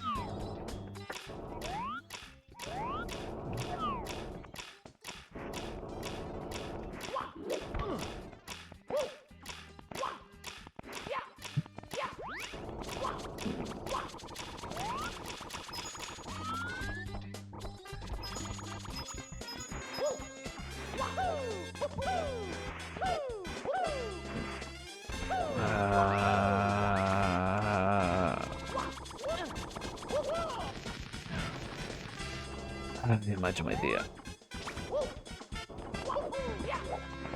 Bien macho, my tía.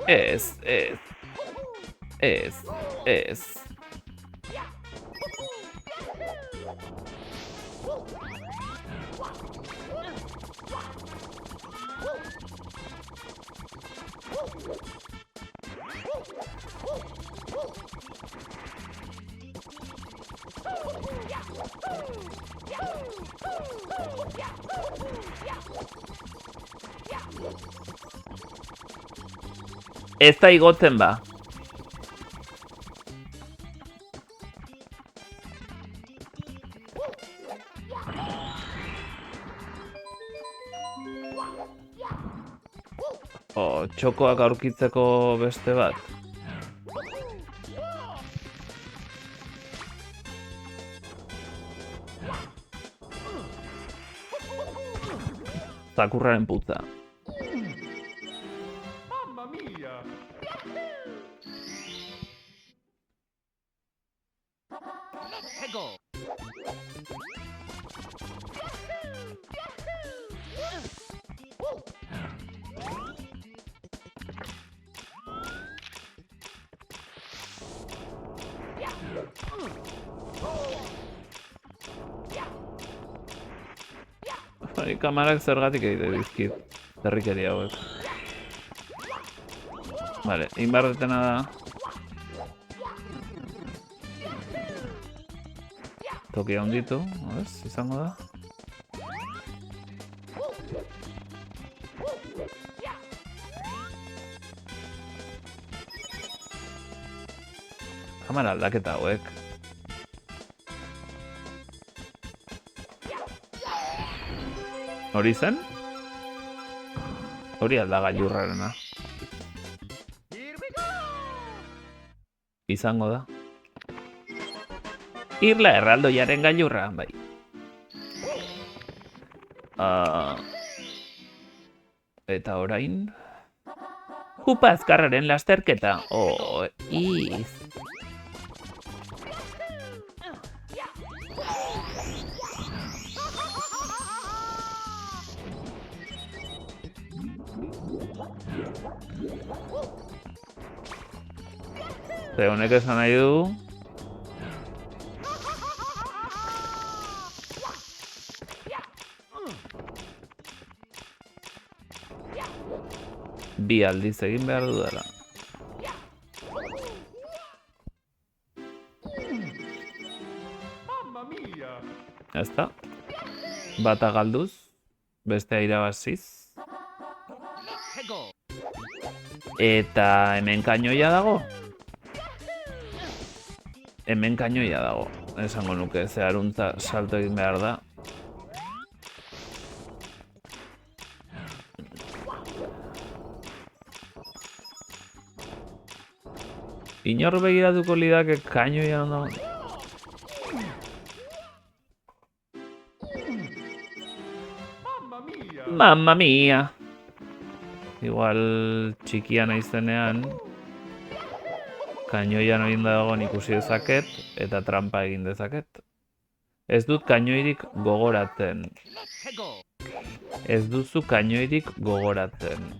Es. Ez da igotzen ba. Txokoak aurkitzeko beste bat. Zakurraren putza. Mamma mia! Kamarak zergatik egite dizkit. Zerrikeri hauek. Vale, inbardetena da. Tokia hunditu, ez? Izango da. Kamara aldaketa hauek. Hori zen? Hori alda gailurrarena. Izango da. Irla erraldoiaren gailurra, bai. Eta orain... Kupa azkarraren lasterketa. Iz. Ze honek esan nahi du. Bi aldiz egin behar dudala. Mamma mia! Ezta? Bata galduz, bestea irabaziz. Eta hemen kainoia dago. hemen kainoia dago. Esango nuke, zeharuntza salto egin behar da. Inor begiratuko lidake kainoia ondo. Mamma mia! Mamma mia! Igual txikia naizenean kainoian egin dagoen ikusi dezaket eta trampa egin dezaket. Ez dut kainoirik gogoratzen. Ez duzu kainoirik gogoratzen.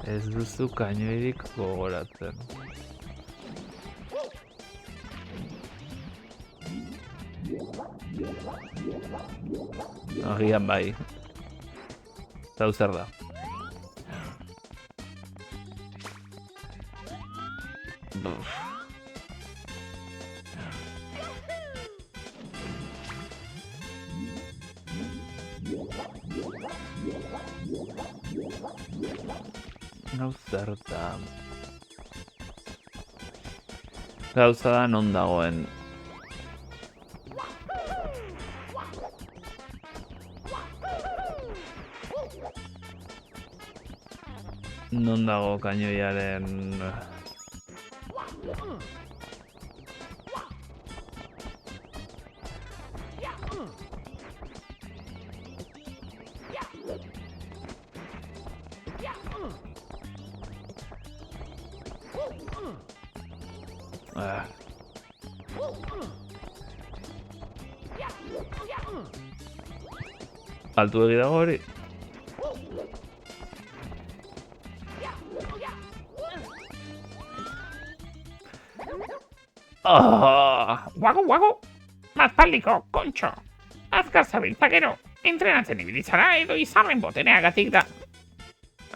Ez duzu kainoirik gogoratzen. Agian bai. Zau zer da. Hau zer da. Gauza da non dagoen. Non dago kainoiaren... Altu egi dago hori? Guago, guago! Mazpaldiko, kontxo! Azkar zabiltza gero, entrenatzen ibilitzara edo izarren boteneagatik da.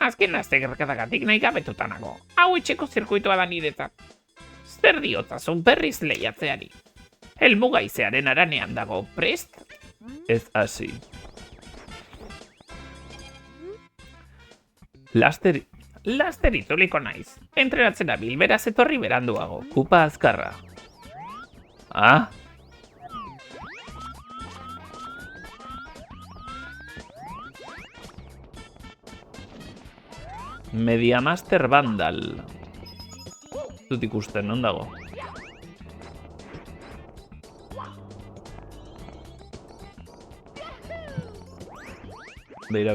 Azken aztegerketagatik nahi gabetutanago. Hau etxeko zirkuitua da niretzat. Zer diotazun berriz lehiatzeari. Helmuga izearen aranean dago, prest? Ez hasi. Laster ituliko naiz. Entrenatzen abil, beraz etorri beranduago. Kupa azkarra. Ah? Mediamaster Vandal. Dut ikusten, non dago? Beira.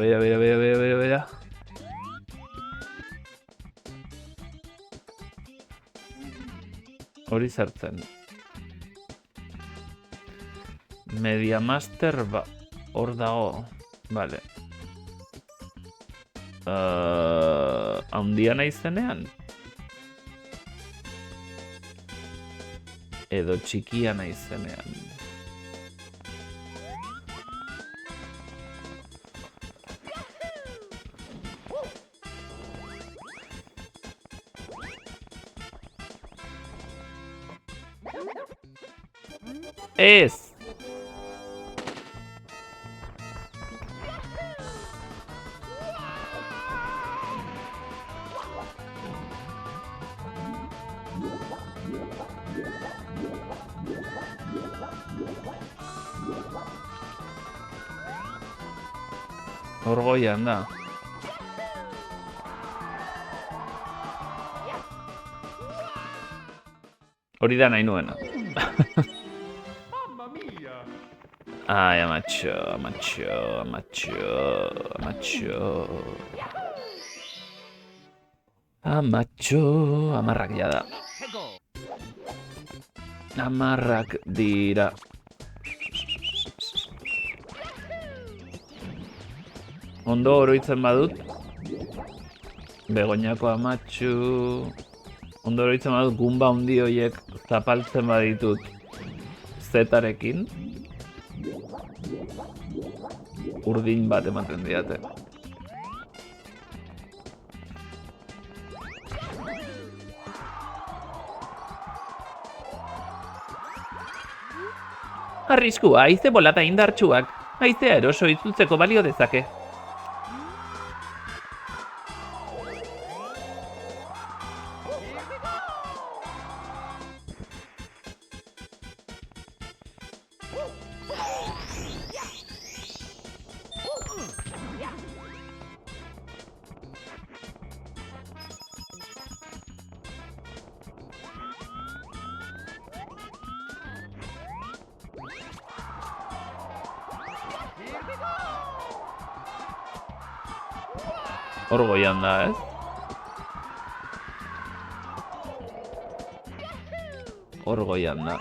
Hori zertzen. Mediamaster hor dago. Vale. Haundia naizenean? Edo txikia naizenean? Ez! Hor goian da. Hori da nahi nuena. Mamma mia! Ai, amatxo. Amatxo, amarrak jada. Amarrak dira. Ondo oroitzen badut. Begoñako amatxu. Ondo oroitzen badut gumba handi horiek zapaltzen baditut zetarekin. Urdin bat ematen diate. Arriskua, haize bolada indartsuak. Haizea eroso itzultzeko balio dezake. Hor goian da, ez? Hor goian da.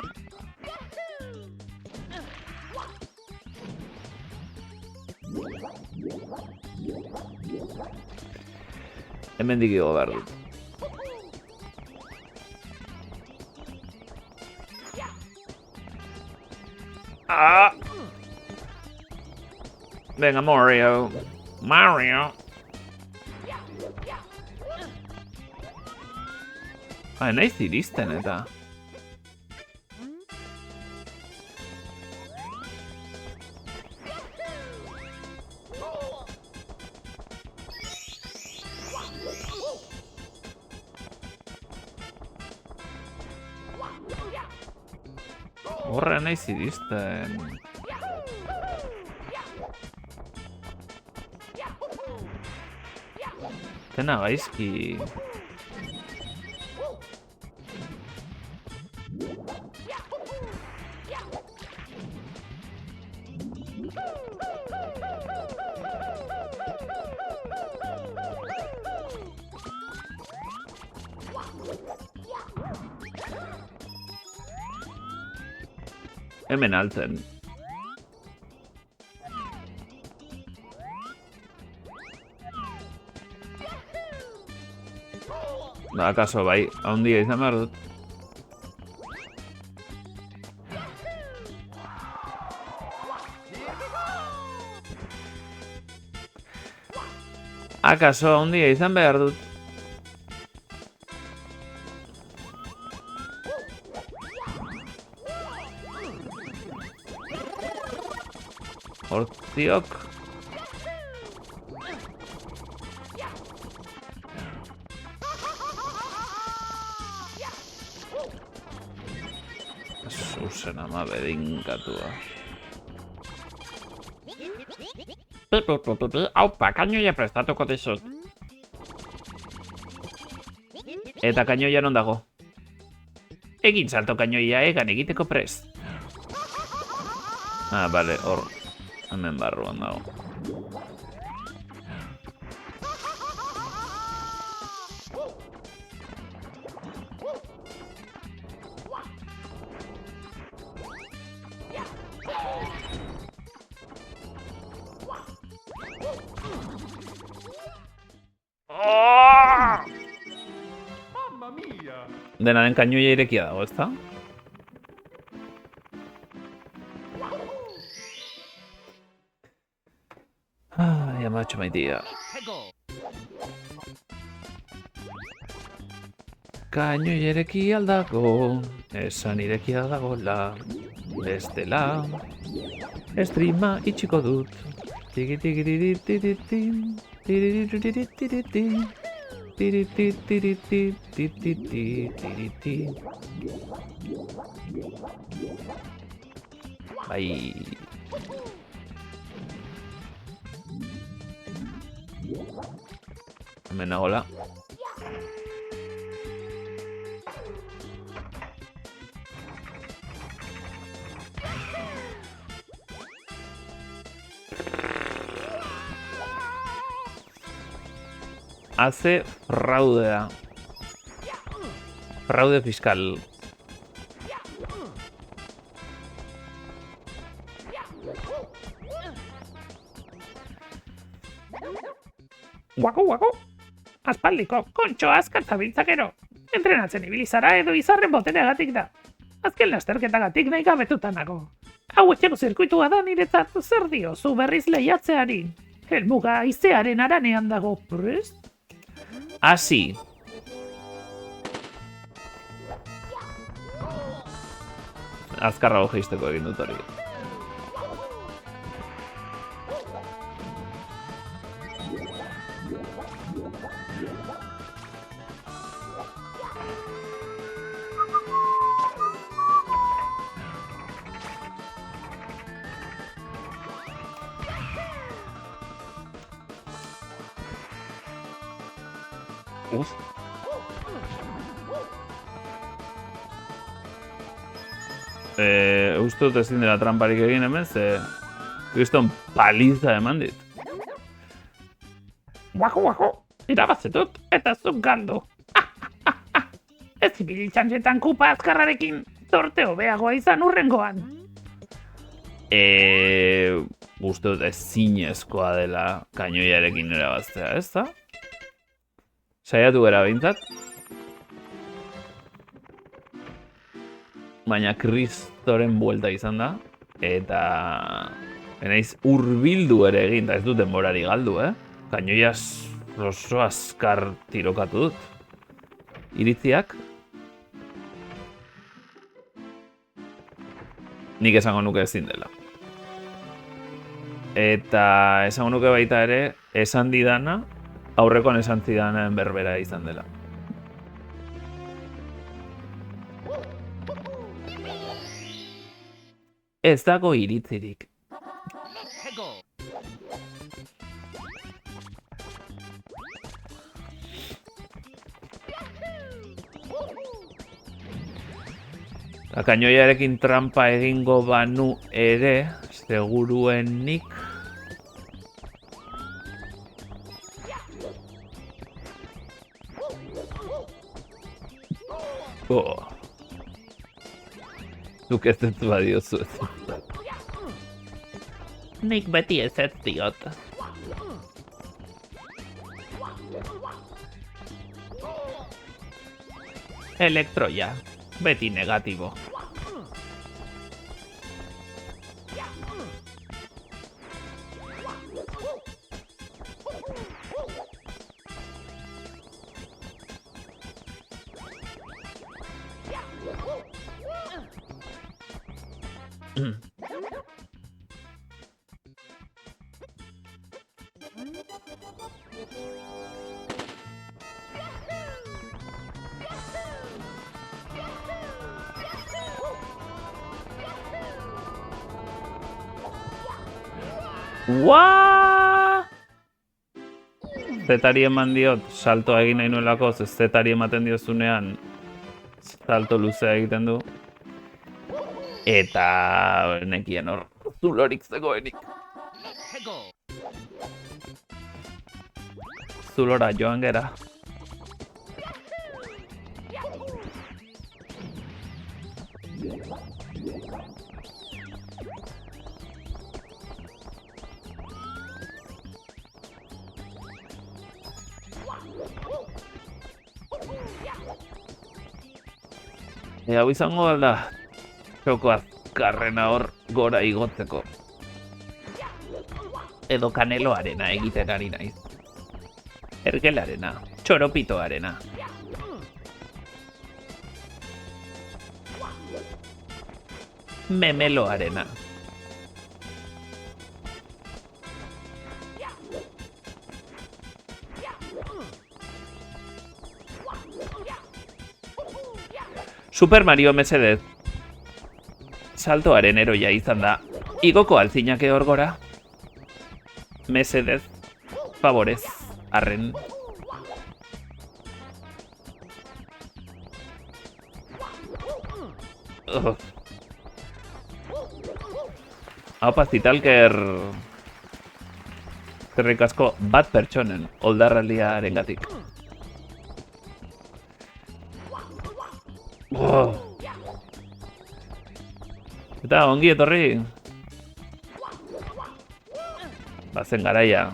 Hemendik igo behar dut. Ah! Venga, Mario. Mario. Naiz iristen eta. Horre naiz iristen. Tena gaizki. Hemen altzen. Ba, akaso bai, handia izan behar dut. Akaso handia izan behar dut. Hortziok. Zuzen ama bedinkatua. Aupa, kainoia prestatuko dizut. Eta kainoia non dago? Egin salto kainoia egan egiteko prest. Ah, bale, hor. Hemen barruan dago. Mamma mia! Dena den kainoia irekia dago, ezta? Ya me ha hecho my día. Kaino ireki aldago, esan irekia dagola, bestela, streama itxiko dut. Tiki tiki tiri tiri tin, tiri tiri tiri tiri tin, tiri tiri tiri tiri tiri tiri tiri. Bai. Hemen nagola. Hace fraudea. Fraude fiscal. Guako, guako. Aspaldiko, kontxo azkartza biltzakero. Entrenatzen ibili zara edo izarren botereagatik da. Azken lasterketagatik nahi gabetuta nago. Hau etxeko zirkuitua da niretzat zer diozu berriz lehiatzeari. Helmuga haizearen aranean dago, prest? Asi. Azkarrago geisteko egin dut hori. Uf. Uste dut ezin dela tramparik egin hemen, ze... Kriston paliza eman dit. Guaku, irabazetut eta zuk galdu. Ez ibiltxantxetan kupa azkarrarekin, zorte hobeagoa izan urrengoan. Uste dut ezinezkoa dela kainoiarekin irabaztea, ez da? Saiatu gara behintzat. Baina Kristoren buelta izan da. Eta... Enaiz hurbildu ere egin, da ez dut denborari galdu, Kainoia oso azkar tirokatu dut. Iritziak? Nik esango nuke ezin dela. Eta esango nuke baita ere, esan didana, aurrekoan esan zidanen berbera izan dela. Ez dago iritzirik. Kainoiarekin trampa egingo banu ere, seguruenik. Zuk ez dut badiozu ez. Nik beti ez diot. Elektroia, beti negatibo. What? Zetari eman diot, saltoa egin nahi nuelako, zetari ematen diozunean salto luzea egiten du. Eta nekien hor, zulorik zegoenik. Zulora joan gera. Hau izango da, txoko azkarrena hor gora igotzeko. Edo kaneloarena egiten ari naiz. Ergelarena, txoropitoarena. Memeloarena. Super Mario mesedez. Saltoaren eroia izan da. Igoko altzinake hor gora. Mesedez. Favorez. Arren. Haupa zitalker... Zerrik asko bat pertsonen oldarraldiaren gatik. Eta ongi etorri. Bazen garaia.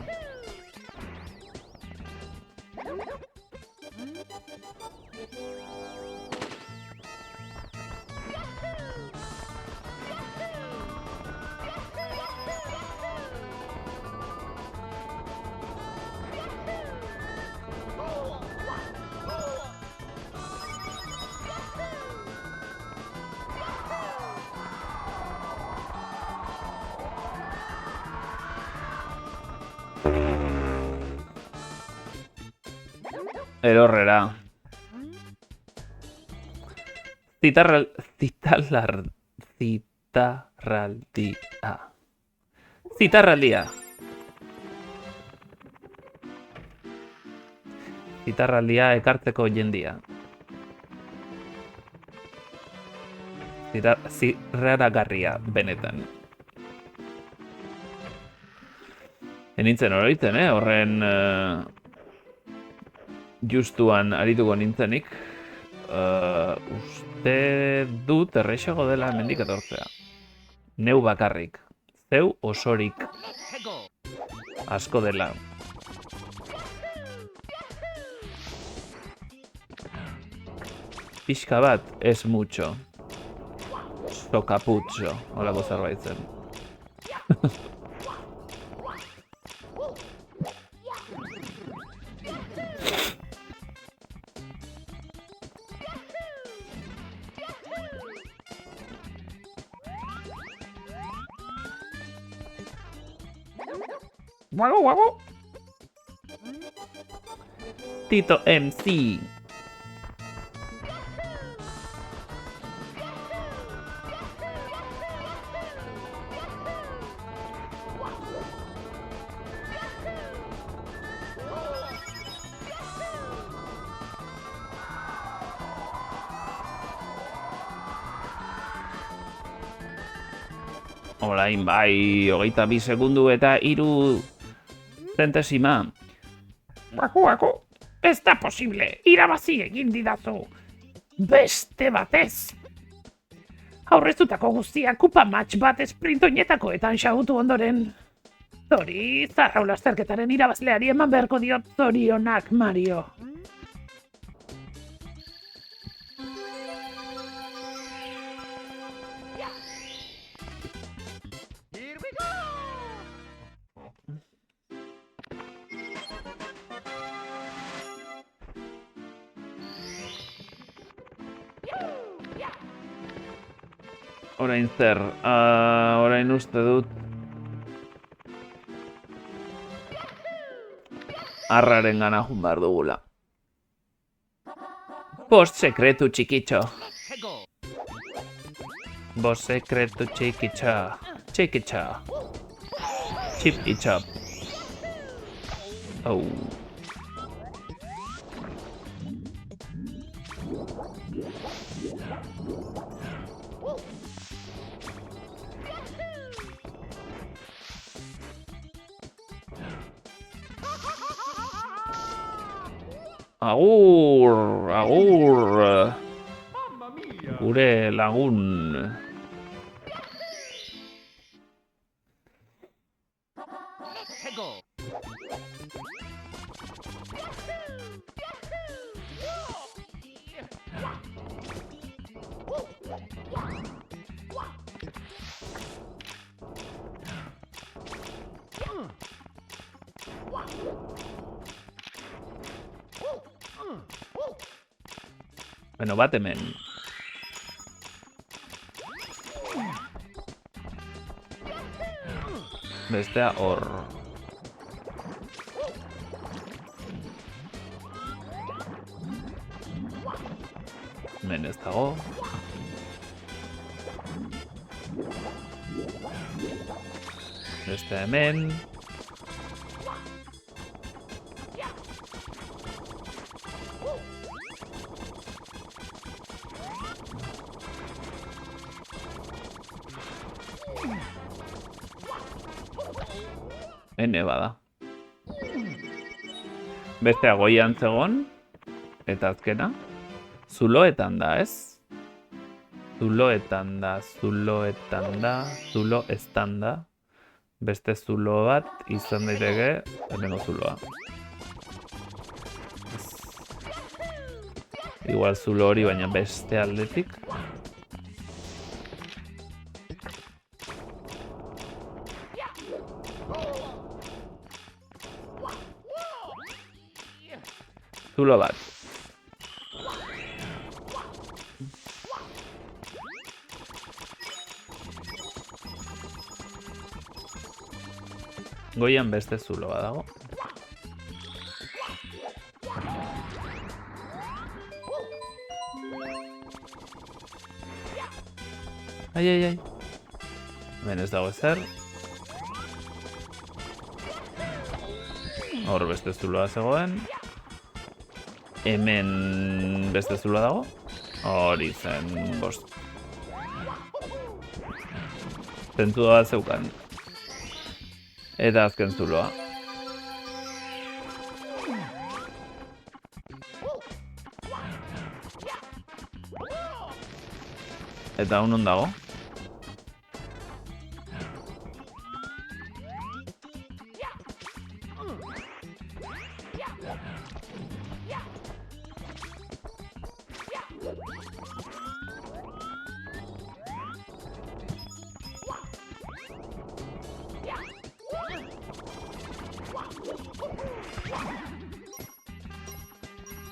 Erorrera. Zitarraldia. Zitarraldia ekartzeko jendia. Zirraragarria, benetan. Enintzen oroitzen, horren justuan arituko nintzenik. Uste dut errexago dela hemendik etortzea. Neu bakarrik. Zeu osorik. Asko dela. Pixka bat, es mucho. Sokaputxo, holako zerbait zen. Guago, guago. Tito MC. Orain bai, 22 segundu eta 3 zentesima. Guago, guago. Ez da posible, irabazi egin didazu. Beste batez. Aurreztutako guztia kupa match bat esprintoinetakoetan xagutu ondoren. Hori, zarraula azterketaren irabazleari eman beharko diot zorionak, Mario. Orain zer, orain uste dut arraren gana jun behar dugula. Bost sekretu txikitxo. Bost sekretu txikitxo. Txikitxo. Chip y chop. Oh. Agur, agur, Mamma mia! gure lagun. Bueno, bat hemen. Bestea hor. Hemen ez dago. Bestea hemen. Hene bada. Bestea goian zegon. Eta azkena. Zuloetan da, ez? Zuloetan da, zuloetan da, zulo estan da. Beste zulo bat izan daiteke hemengo zuloa. Igual zulo hori baina beste aldetik. Zulo bat. Goian beste zulo bat dago. Ai, ai, ai. Hemen ez dago ezer. Hor beste zuloa zegoen. Hemen beste zuloa dago. Hori zen bost. Zentzua bat zeukan. Eta azken zuloa. Eta non dago?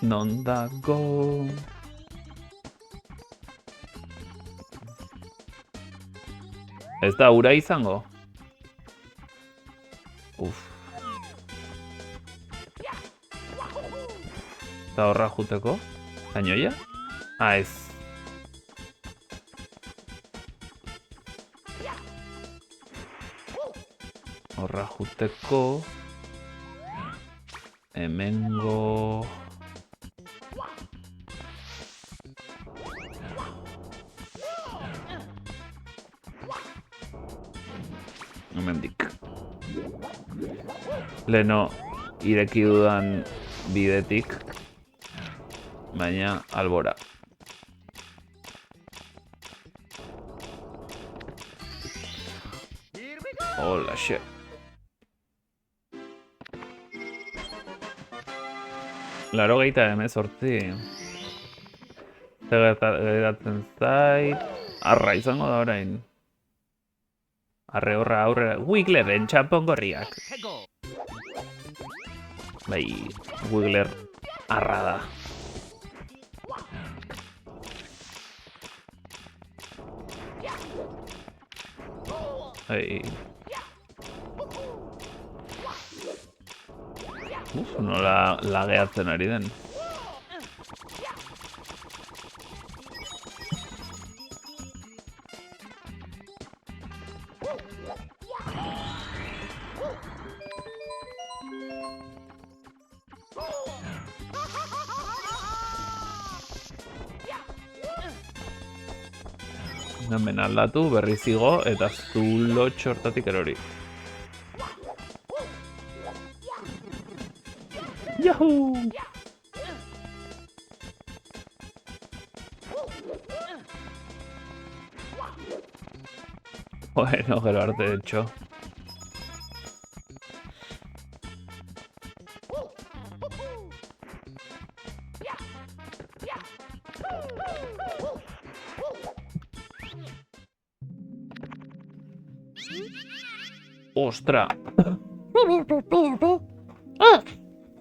Non dago? Ez da ura izango? Uf. Eta horra juteko? Zainoia? Ah, ez. Horra juteko... Hemengo... Hemendik. Leno ireki dudan bidetik, baina albora. Hola, xe. Laro geita emezortzi. Geratzen zait... Arra izango da orain. Arre horra aurrera... Wiggleren txampongorriak. Bai, Wiggler arra da. Bai. Nola lageatzen ari den. Hemen aldatu, berriz igo, eta zulo txortatik erori. Yahoo! Bueno, gero arte etxo. Ostra!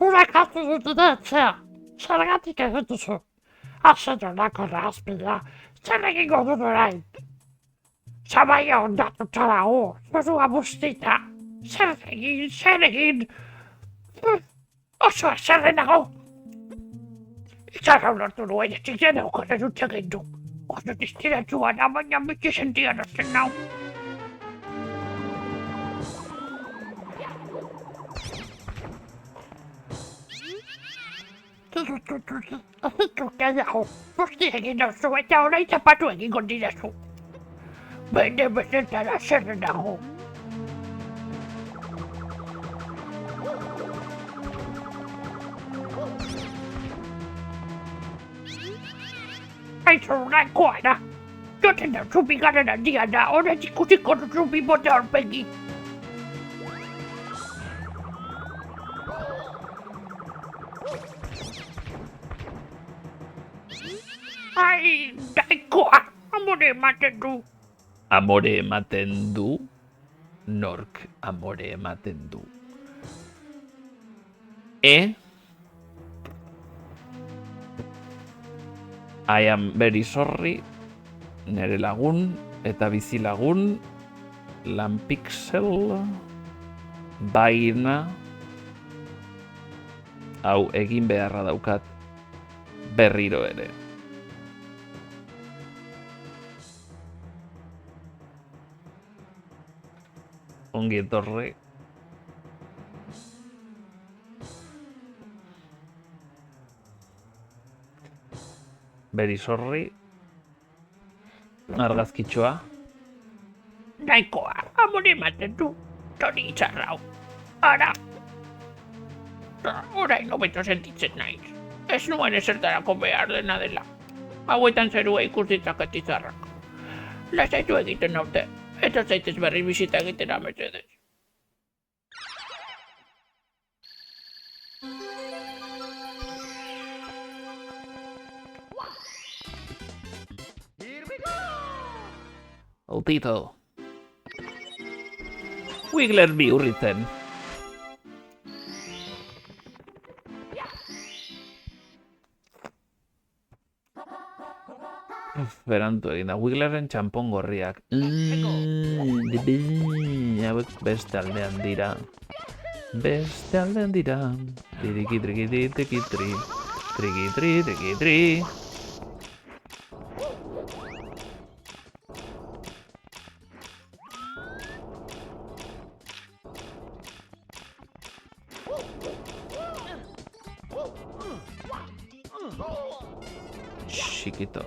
Urak hartu dut edatzea. Zergatik egin duzu. Azenonako razpila. Zer egingo dut orain? Zamaia ondatuta dago. Zurua bustita. Zer egin? Oso eserrenago. Itzarra ulertu nuen etxik deneuko edut egin du. Oso diztiratxuan, baina mitzi sentian azten nau. Truke dago, busti egin dauzu eta orain zapatu egingo didazu. Bende bezetara zerren dago. Aizu nahikoa da. Joten dauzu bigarren handian da, horrez ikusiko duzu bibote horpegi. Ai, nahikoa, amore ematen du. Amore ematen du? Nork amore ematen du? I am very sorry. Nere lagun eta bizi lagun. Lanpixel. Baina. Hau egin beharra daukat. Berriro ere. Ongi etorri. Very sorry. Argazkitxoa. Nahikoa, amore ematen du. Toni txarrau. Ara. Orain hobeto sentitzen naiz. Ez nuen ezertarako behar dena dela. Hauetan zerua ikus ditzaket izarrak. Lasaitu egiten naute. Eta zaitez berri bisita egitera mesedez. Autito. Wiggler bihurritzen. Berantu egin da. Wigglerren txampon gorriak. Hauek beste aldean dira. Beste aldean dira. Triki triki triki tri. Triki tri triki tri. Chiquito.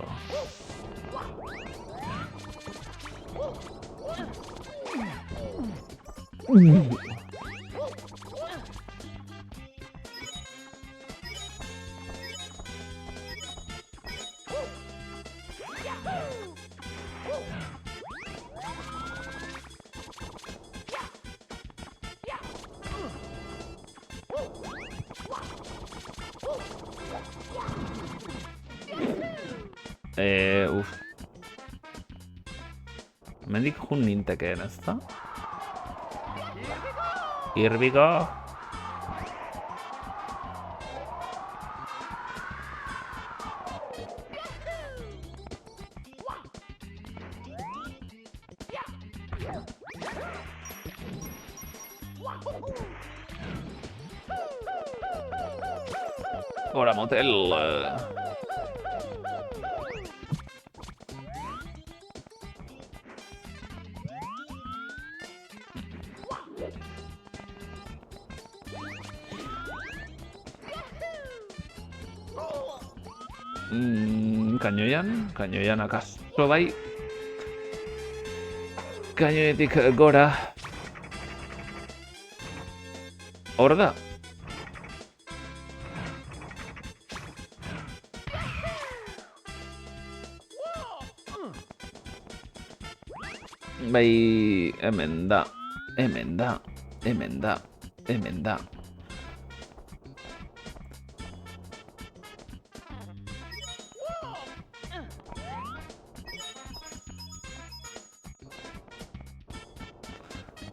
Mendik jun nintekeen, ez da? Here we go! Gora motel! Kainoian akaso bai. Kainoetik gora. Hor da. Bai, hemen da.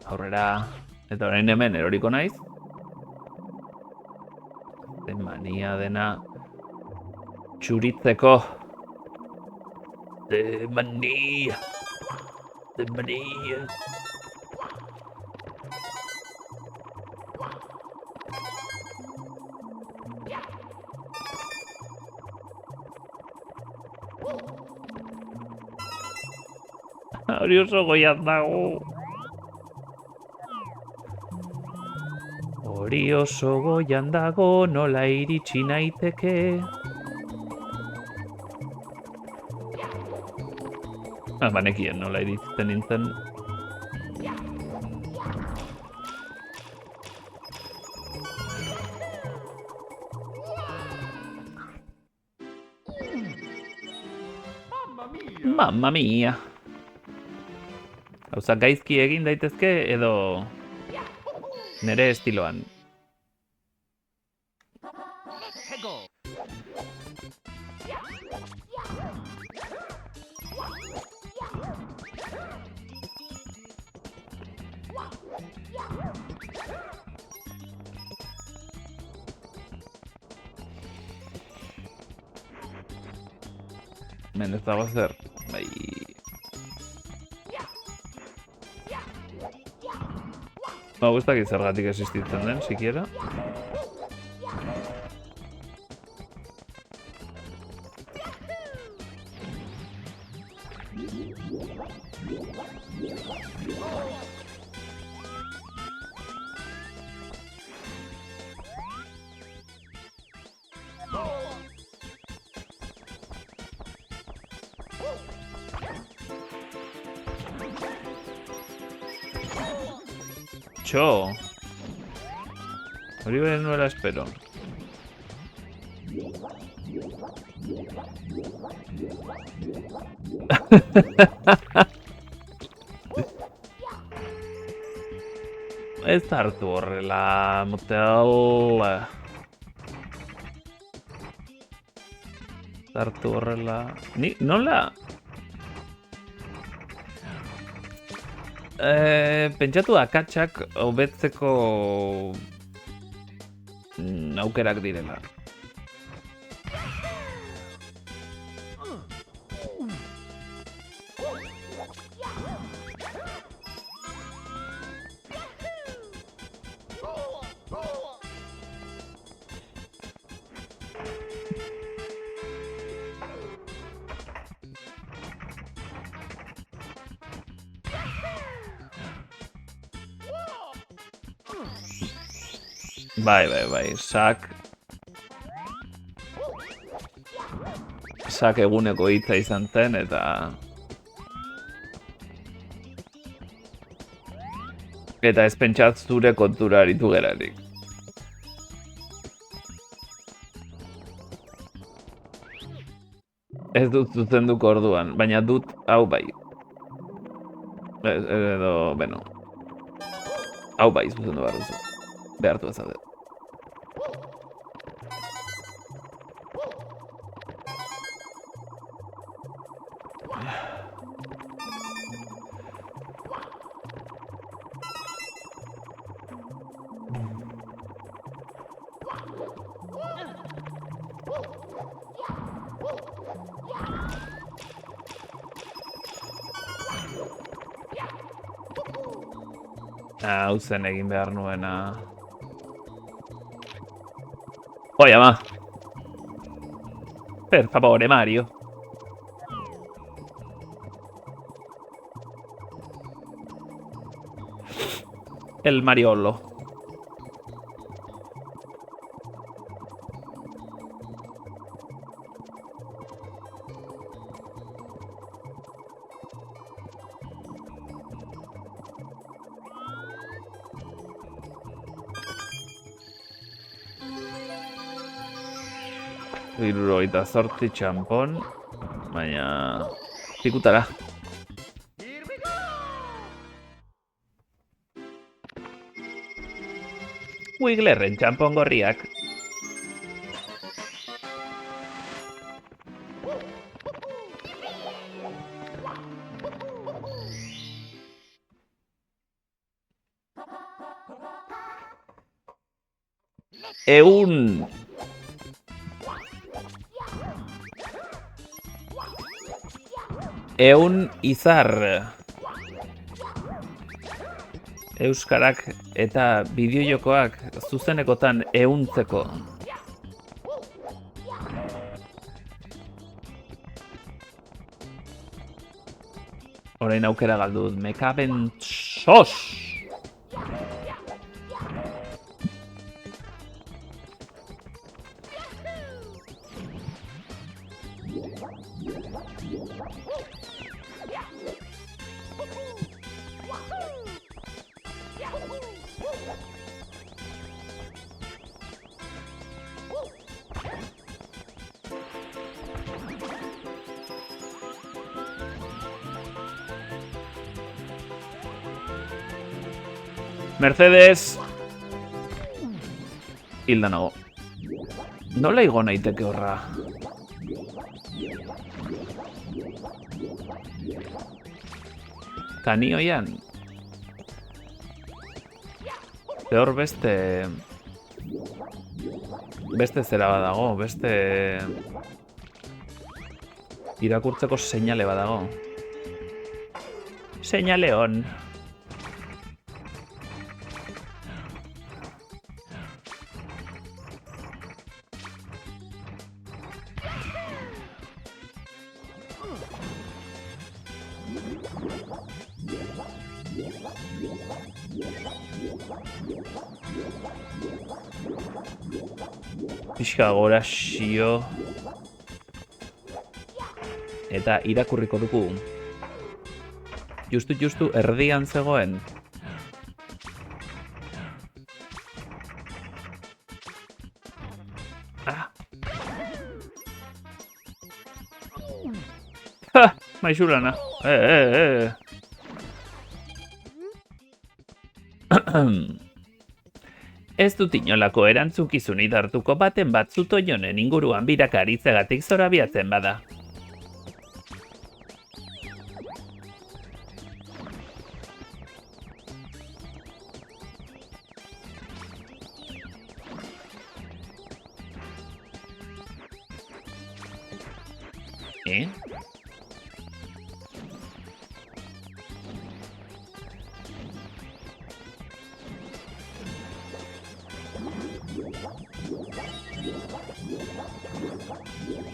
Aurrera, eta orain hemen eroriko naiz. Mania dena txuritzeko. Mania. Hori oso goian dago. Hori oso goian dago, nola iritsi naiteke. Banekien nola iritzen nintzen. Mamma mia! Gauzak gaizki egin daitezke edo nere estiloan. Men ez dago zer, bai... Ez dakit zergatik existitzen den, sikiera. Txo! Hori bere nuela espero. Ez hartu horrela, motel. Ez hartu horrela. Ni, nola? Pentsatu akatsak hobetzeko aukerak direla. Bai, sak eguneko hitza izan zen, eta... Eta ez pentsat zure kontura aritu gerarik. Ez dut zuzenduko orduan, baina dut hau bai. Edo, beno. Hau bai zuzendu behar duzu. Behartu ezaude. Hau zen egin behar nuena. Oye, ama. Per favore, Mario. El Mariolo. Hirurogeita zortzi txampon, baina pikutara. Wigglerren txampon gorriak. Ehun izar. Euskarak eta bideojokoak zuzenekotan ehuntzeko. Orain aukera galdu dut. Mekaben sos! Mercedes! Hilda nago. Nola igo naiteke horra? Kanioian? Hor beste zera badago, beste irakurtzeko seinale badago. Seinale on. Pixka gora xio. Eta irakurriko dugu. Justu erdian zegoen. Ha! Maixulana. Ez dut inolako erantzukizunik hartuko baten bat zutoionen inguruan birakaritzegatik zorabiatzen bada.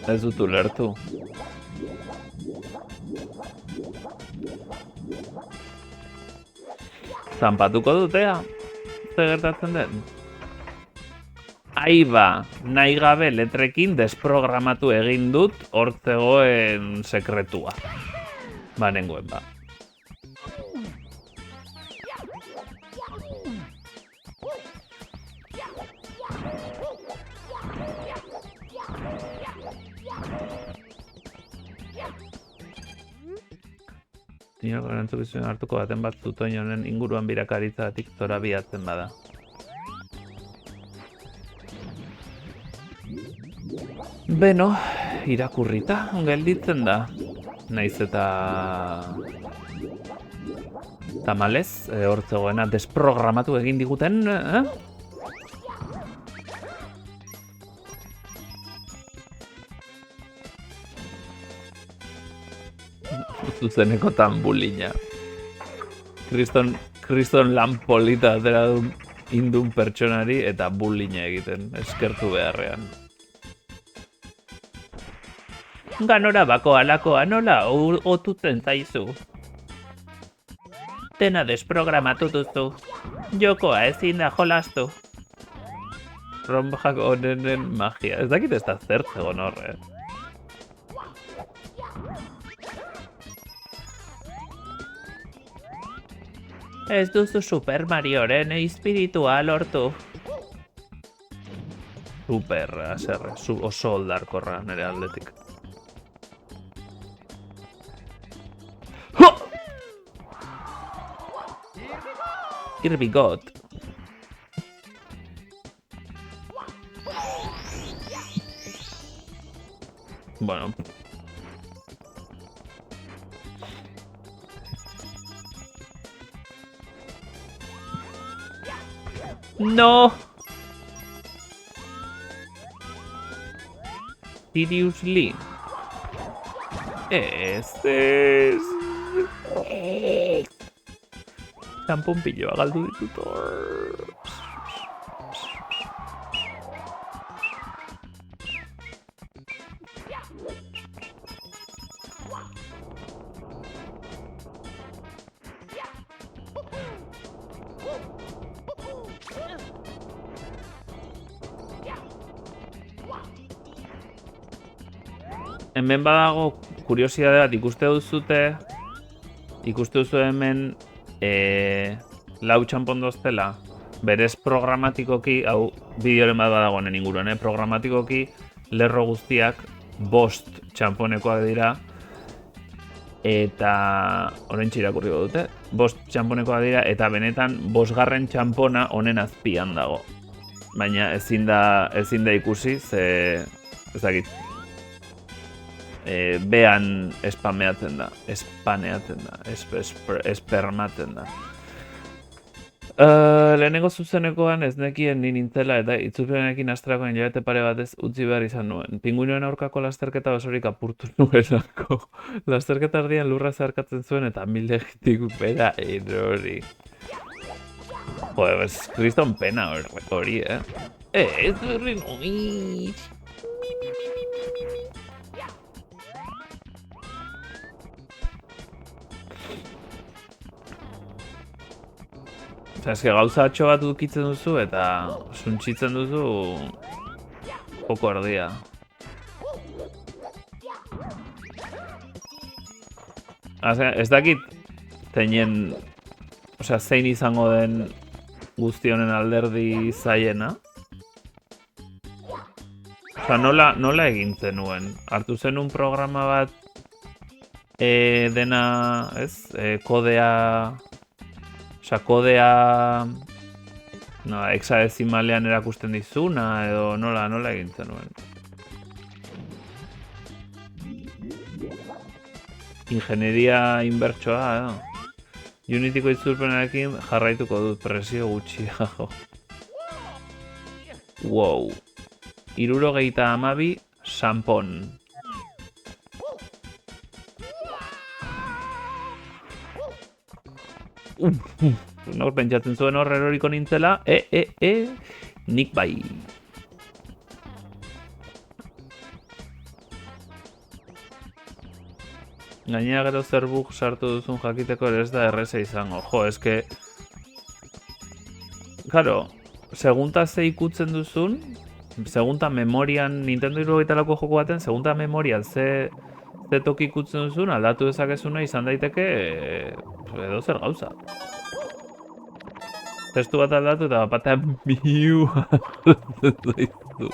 Ez dut ulertu. Zanpatuko dutea? Zer gertatzen den? Aiba, nahi gabe letrekin desprogramatu egin dut hor zegoen sekretua. Banengoen ba. Inolako erantzukizun hartuko baten bat zutoin honen inguruan birakaritzatik zorabiatzen bada. Beno, irakurrita gelditzen da. Naiz eta tamalez, hor zegoena desprogramatu egin diguten, Zuzenekotan bulina. Kriston lan polita atera indun pertsonari eta bulina egiten, eskertu beharrean. Ganora bako alakoa nola otutzen zaizu. Dena desprogramatu duzu. Jokoa ezin da jolastu. Rombak honenen magia. Ez dakit ez da zer zegoen horre. Ez duzu Super Marioren espiritua lortu. Super, aserre, oso oldarkorra nire aldetik. Here we go. Bueno. No. Seriously. Txanponpilloa galdu ditut hor. Hemen badago kuriosidade bat ikuste duzu hemen lau txanpondoztela, berez programatikoki, hau bideoren bat badago honen inguruan, programatikoki lerro guztiak 5 txamponekoak dira, eta oraintxe irakurriko dute, 5 txamponekoak dira, eta benetan 5. txampona honen azpian dago. Baina ezin da ikusi, ze ez dakit. Bean espameatzen da, espermatzen da. Lehenengo zuzenekoan ez nekien ni nintzela eta itzulpenekin astrakoen jabete pare batez utzi behar izan nuen. Pinguinoen aurkako lasterketa osorik apurtu nuenako. Lasterketa erdian lurra zeharkatzen zuen eta mildegitik bera erori. Joder, ez kriston pena hori, Ez berri noiz. Eske gauzatxo bat dukitzen duzu eta suntxitzen duzu joko erdia. Ez dakit zein izango den guzti honen alderdi zaiena. Nola egin zenuen? Hartu zenun programa bat dena, ez, kodea... Osa, kodea... No, hexadezimalean erakusten dizuna, edo nola egin zenuen. Ingenieria inbertsoa, edo. Unityko itzulpenarekin jarraituko dut presio gutxiago. Wow. 72 sampon. Nor pentsatzen zuen hor eroriko nintzela. Nik bai. Gainera gero zer bug sartu duzun jakiteko ere ez da erreza izango. Jo, eske... Claro, segunta ze ikutzen duzun, segunta memorian, Nintendo 64ko joko baten, segunta memorian ze toki ikutzen duzun, aldatu dezakezuna izan daiteke edo zer gauza. Testu bat aldatu eta batean biu zaizu.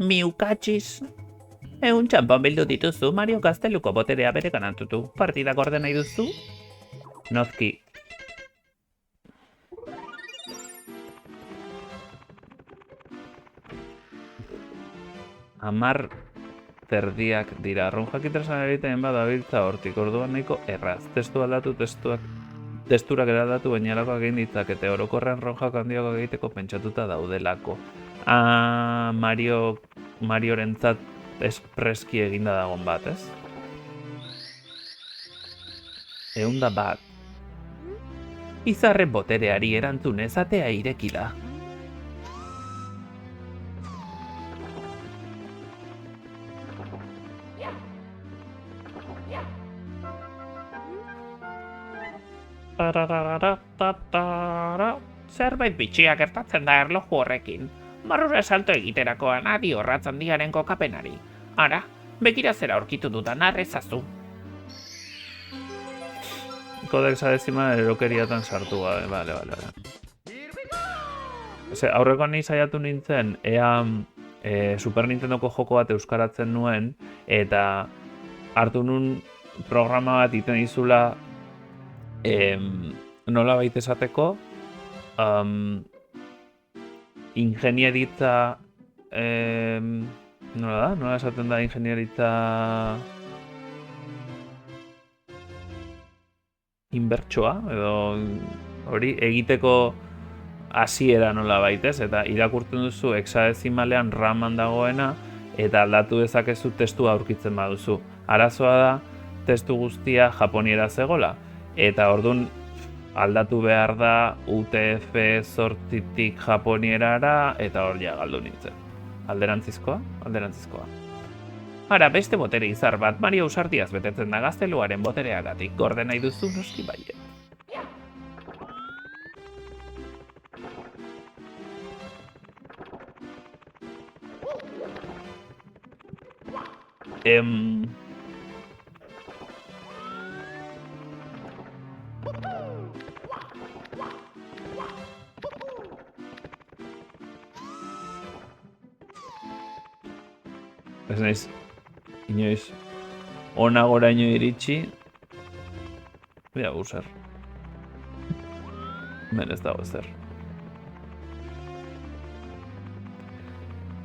Miukatxiz. Egun txanpon bildu dituzu, Mario Gazteluko boterea bere ganatutu. Partida gorde nahi duzu? Nozki. Amar terdiak dira. Arrun jakitresan egiten badabiltza hortik. Orduan nahiko erraz. Testu aldatu, testurak eraldatu bainalakoak egin ditzakete. Orokorrean ronjak handiago egiteko pentsatuta daudelako. Mariorentzat espreski eginda dagon bat, ez? 101. Izarren botereari erantzun ezatea ireki da. Zerbait bitxia gertatzen da erloju horrekin. Barrura salto egiterakoan adi horratzen diaren kokapenari. Ara, begira zera aurkitu dudan arrezazu. Kode hexadezimala erokeriatan sartu gabe, bale. Aurrekoan nahi saiatu nintzen, ea Super Nintendoko joko bat euskaratzen nuen, eta hartu nun programa bat iten izula nola baita esateko, ingenieritza, nola esaten da ingenieritza inbertsoa, edo hori egiteko hasiera nola baitez, eta irakurtzen duzu hexadezimalean raman dagoena, eta aldatu dezakezu testua aurkitzen baduzu. Arazoa da, testu guztia japoniera zegola, eta orduan aldatu behar da UTF-8tik japonierara, eta hor ja galdu nintzen. Alderantzizkoa? Ara, beste botere izar bat, Mario ausartiaz betetzen da gazteluaren botereagatik, gorde nahi duzu noski baiet. Ez naiz, inoiz, ona goraino iritsi, bia Bowser. Hemen ez dago ezer.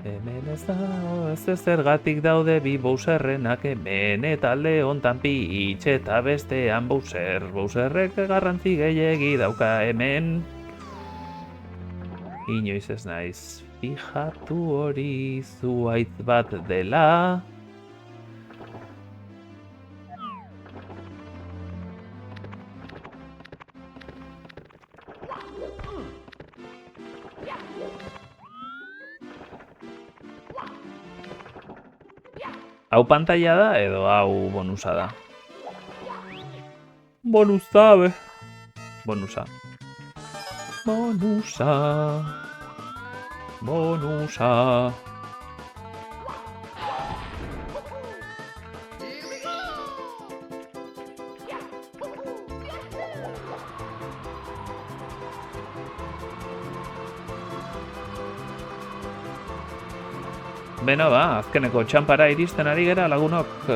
Hemen ez dago ez zergatik daude bi Bowserrenak hemen, eta alde hontan Peach eta bestean Bowser. Bowserrek garrantzi gehiegi dauka hemen. Inoiz ez naiz. Fijatu hori zuhaitz bat dela. Hau pantalla da edo hau bonusa da? Bonusa be. Bonusa. Bonusa. Bonusa. Beno ba, azkeneko txampara iristen ari gera lagunok.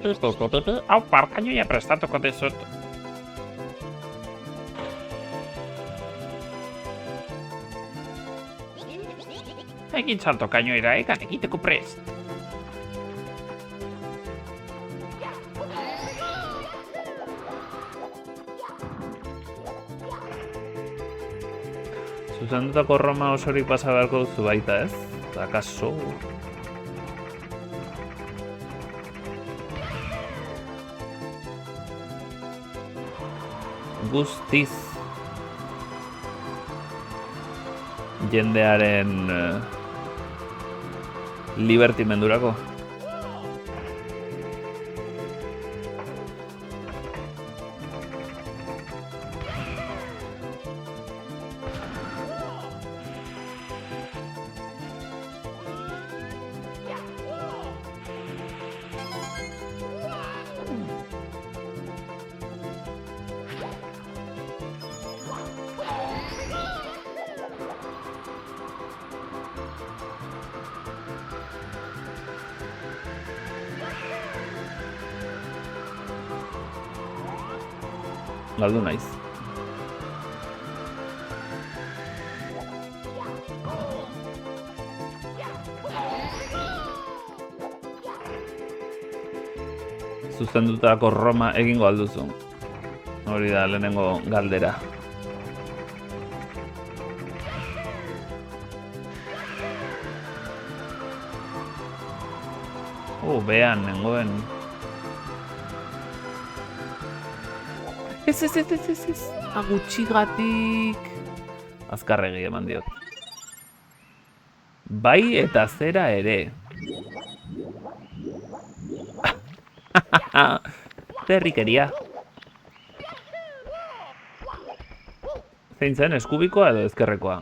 Piztuko pipi, hau parkainoia prestatuko dizut. Egin salto kainoira egan egiteko prest. Zuzendutako Roma osorik pasa beharko duzu baita, ez? Akaso... Guztiz jendearen libertimendurako. Galdu naiz. Zuzendutako Roma egingo alduzu. Hori da lehenengo galdera. Behan nengoen. Ez. Agutxigatik. Azkarregi eman diot. Bai eta zera ere. Zerrikeria. Zein zen, eskubikoa edo ezkerrekoa?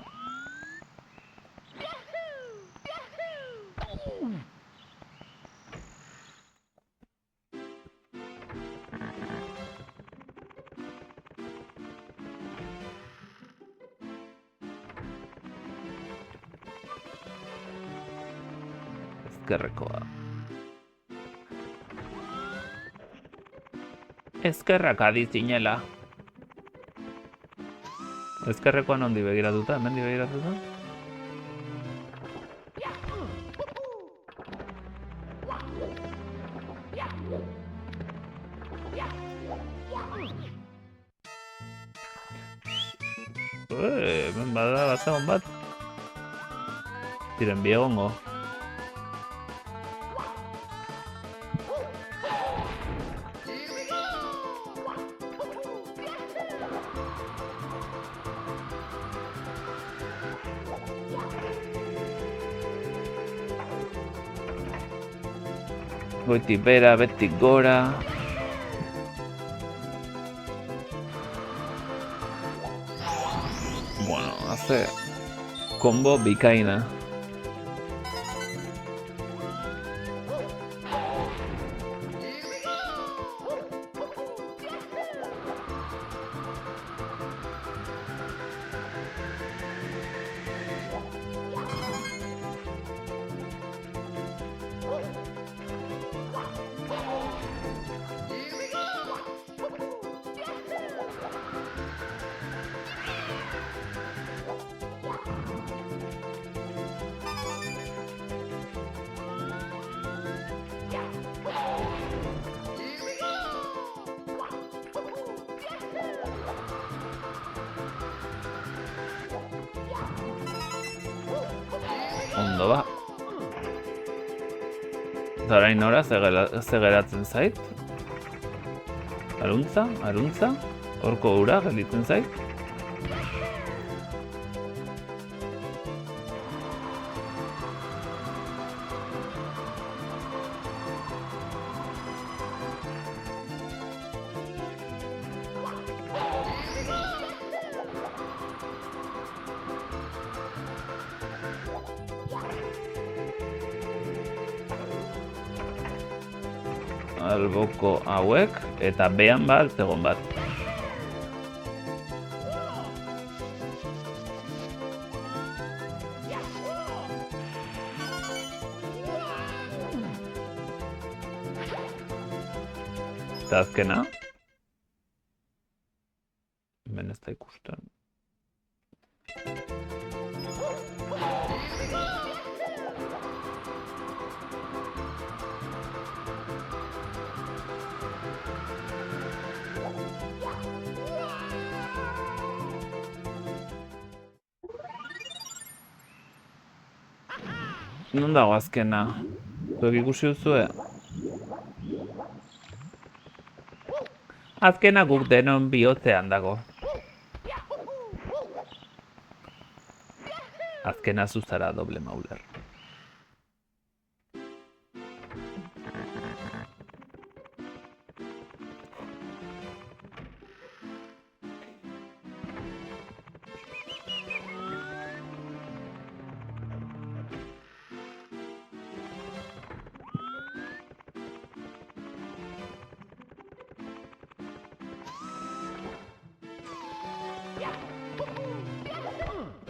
Ezkerrekoa. Ezkerrak adizinela. Ezkerrekoan ondi begiratuta, hemen begiratuta? Hemen bada batzagon bat. Ziren biegongo. Goitik bera, betik gora. Bueno, hace combo bikaina. Ondo ba. Eta orain nora, ze geratzen zait? Aruntza? Horko ura gelditzen zait? Alboko hauek, eta behan bat, egon bat. Eta azkena. Hemen ez da ikusten. Non dago azkena? Zuek ikusi duzue? Azkena guk denon bihotzean dago. Azkena zuzara doble mauler.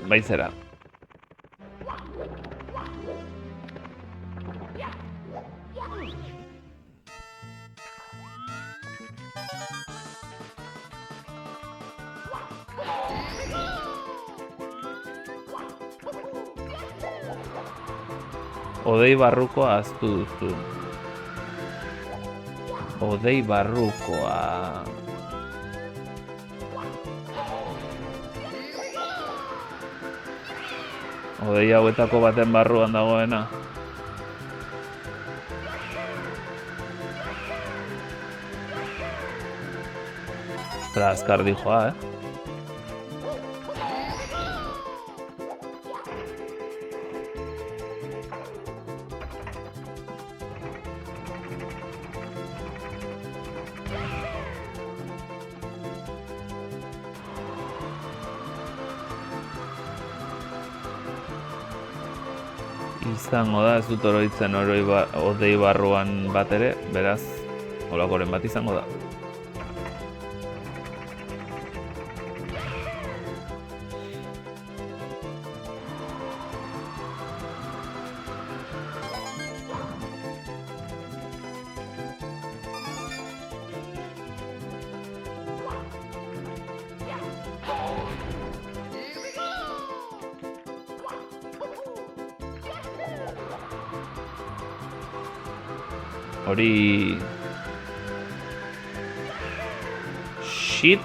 Baizera. Odei barrukoa ahaztu duzu. Odei barrukoa... Odei hauetako baten barruan dagoena. Ostra, azkar dijoa, Izango da, ez dut oroitzen odei barruan bat ere, beraz, holakoren bat izango da. Hori... Shit.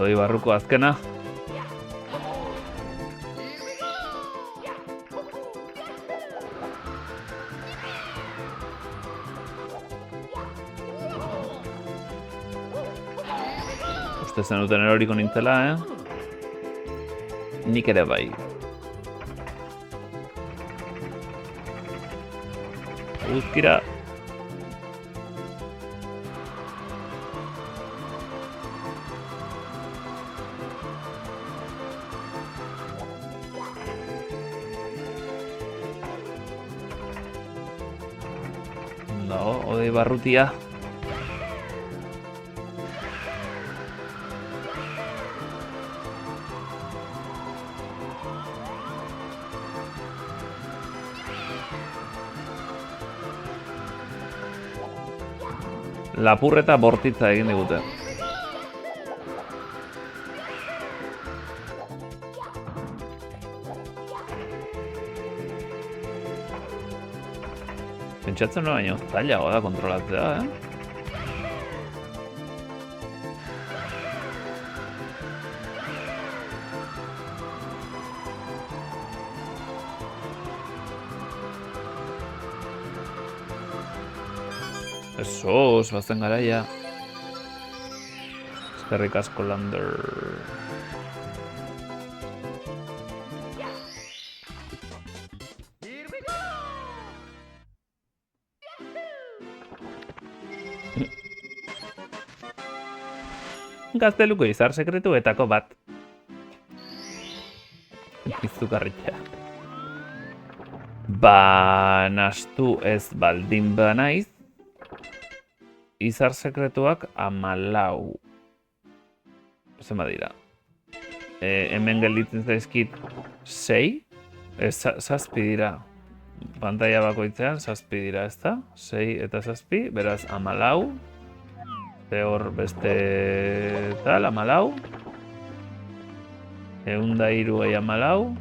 Odei barruko azkena. Uste zenuten eroriko nintzela, Nik ere bai. Guzkira. Dago, odei barrutia. Lapurreta bortitza egin digute. Pentsatzen nuen baino zailago da kontrolatzea, Eso, bazen garaia. Eskerrik asko Lander. Gazteluko izar sekretuetako bat. Izugarritxa. Nastu ez baldin banaiz. Izar sekretuak 14. Zenbat dira. Hemen gelditzen zaizkit 6. 7 dira. Pantalla bakoitzean 7 dira, ezta? 6 eta 7, beraz 14. Hor beste tal, 14. 103 gehi 14.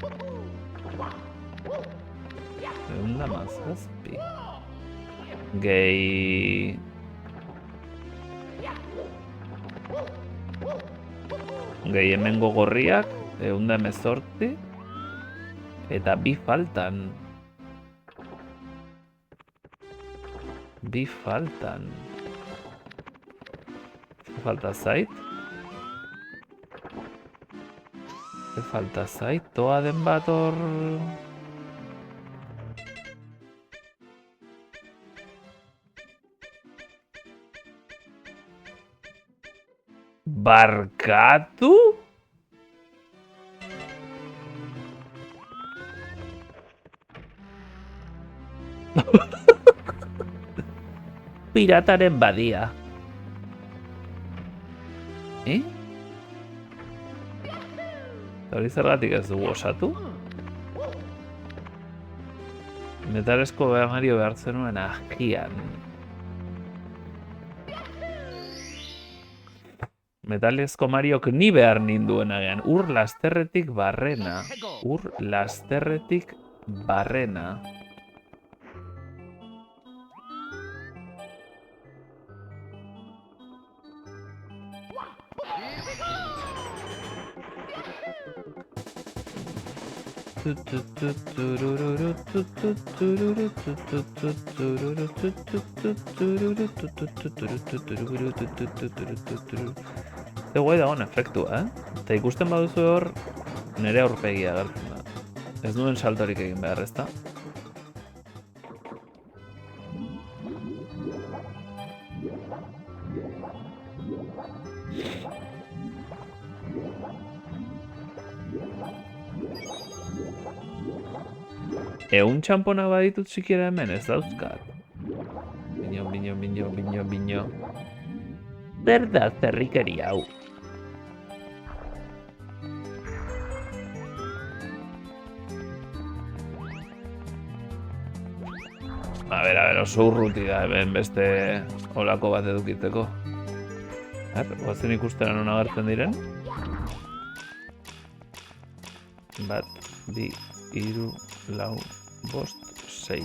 117. Gehi... Gehi hemengo gorriak, 118. Eta 2 faltan. 2 faltan. Falta zait. Falta zait, toa den bat hor... Barkatu? Pirataren badia. Hori zergatik ez dugu osatu? Metalesko Mario behartzen nuen agian. Metalezko Mariok ni behar ninduen agian. Ur lasterretik barrena. Ur lasterretik barrena. Ze guai dagoen efektua, Eta ikusten baduzu hor, nire aurpegia agertzen da. Ez duen saltorik egin behar, ezta? Egun txampona baditut sikiera hemen, ez dauzkat. Bino. Zer da zerrikeri hau? A ber, oso urruti da hemen beste olako bat edukitzeko. Guazen ikustera non agertzen diren? 1, 2, 3, 4, 5, 6.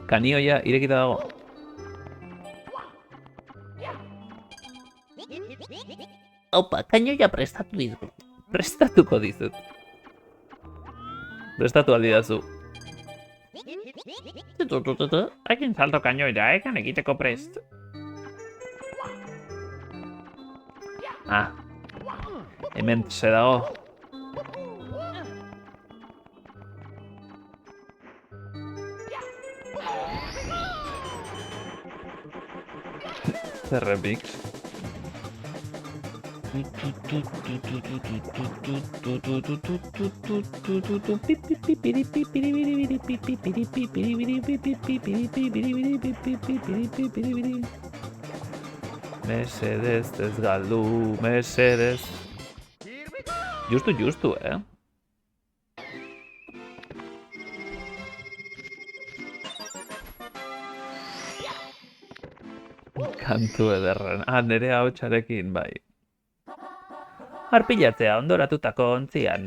Kanioia irekita dago. Opa, kanioia prestatu dizut. Prestatuko dizut. Prestatu aldi dazu. Hakin salto kainoira, ekan egiteko prest. Ah. Hemen ze dago. Zer remix. Mesedez, ez galdu, mesedez. Justu, Kantu ederren. Ah, nire ahotsarekin, bai. Arpilatzea ondoratutako ontzian.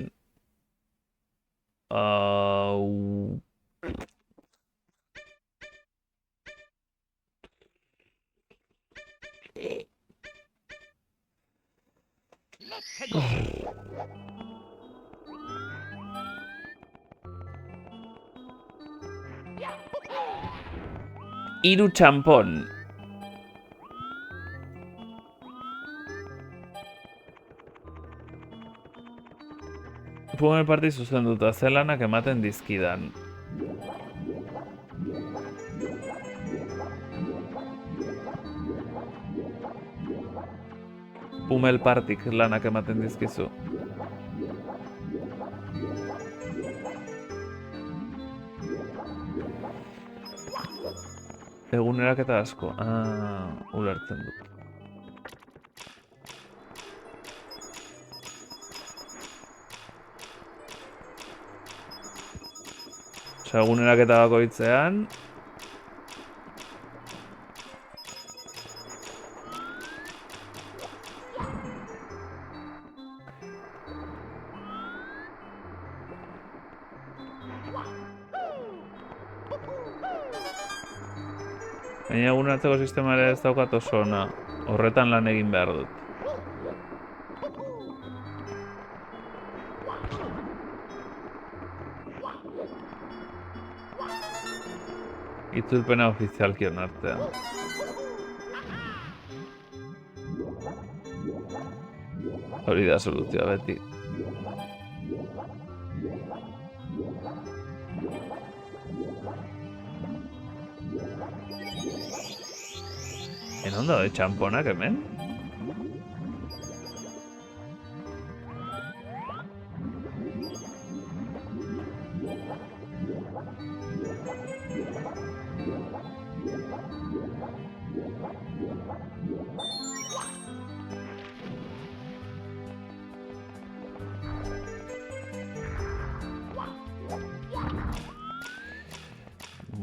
Hiru txanpon. Pumel parti zuzenduta zelanak ematen dizkidan. Pumel partik lanak ematen dizkizu. Eguneraketa asko. Ah, ulertzen dut. Osa, eguneraketa bakoitzean. Baina eguneratzeko sistema ere ez daukat oso ona. Horretan lan egin behar dut. Itzulpena ofizialki onartzea. Hori da soluzioa beti. ¿En de txamponak hemen?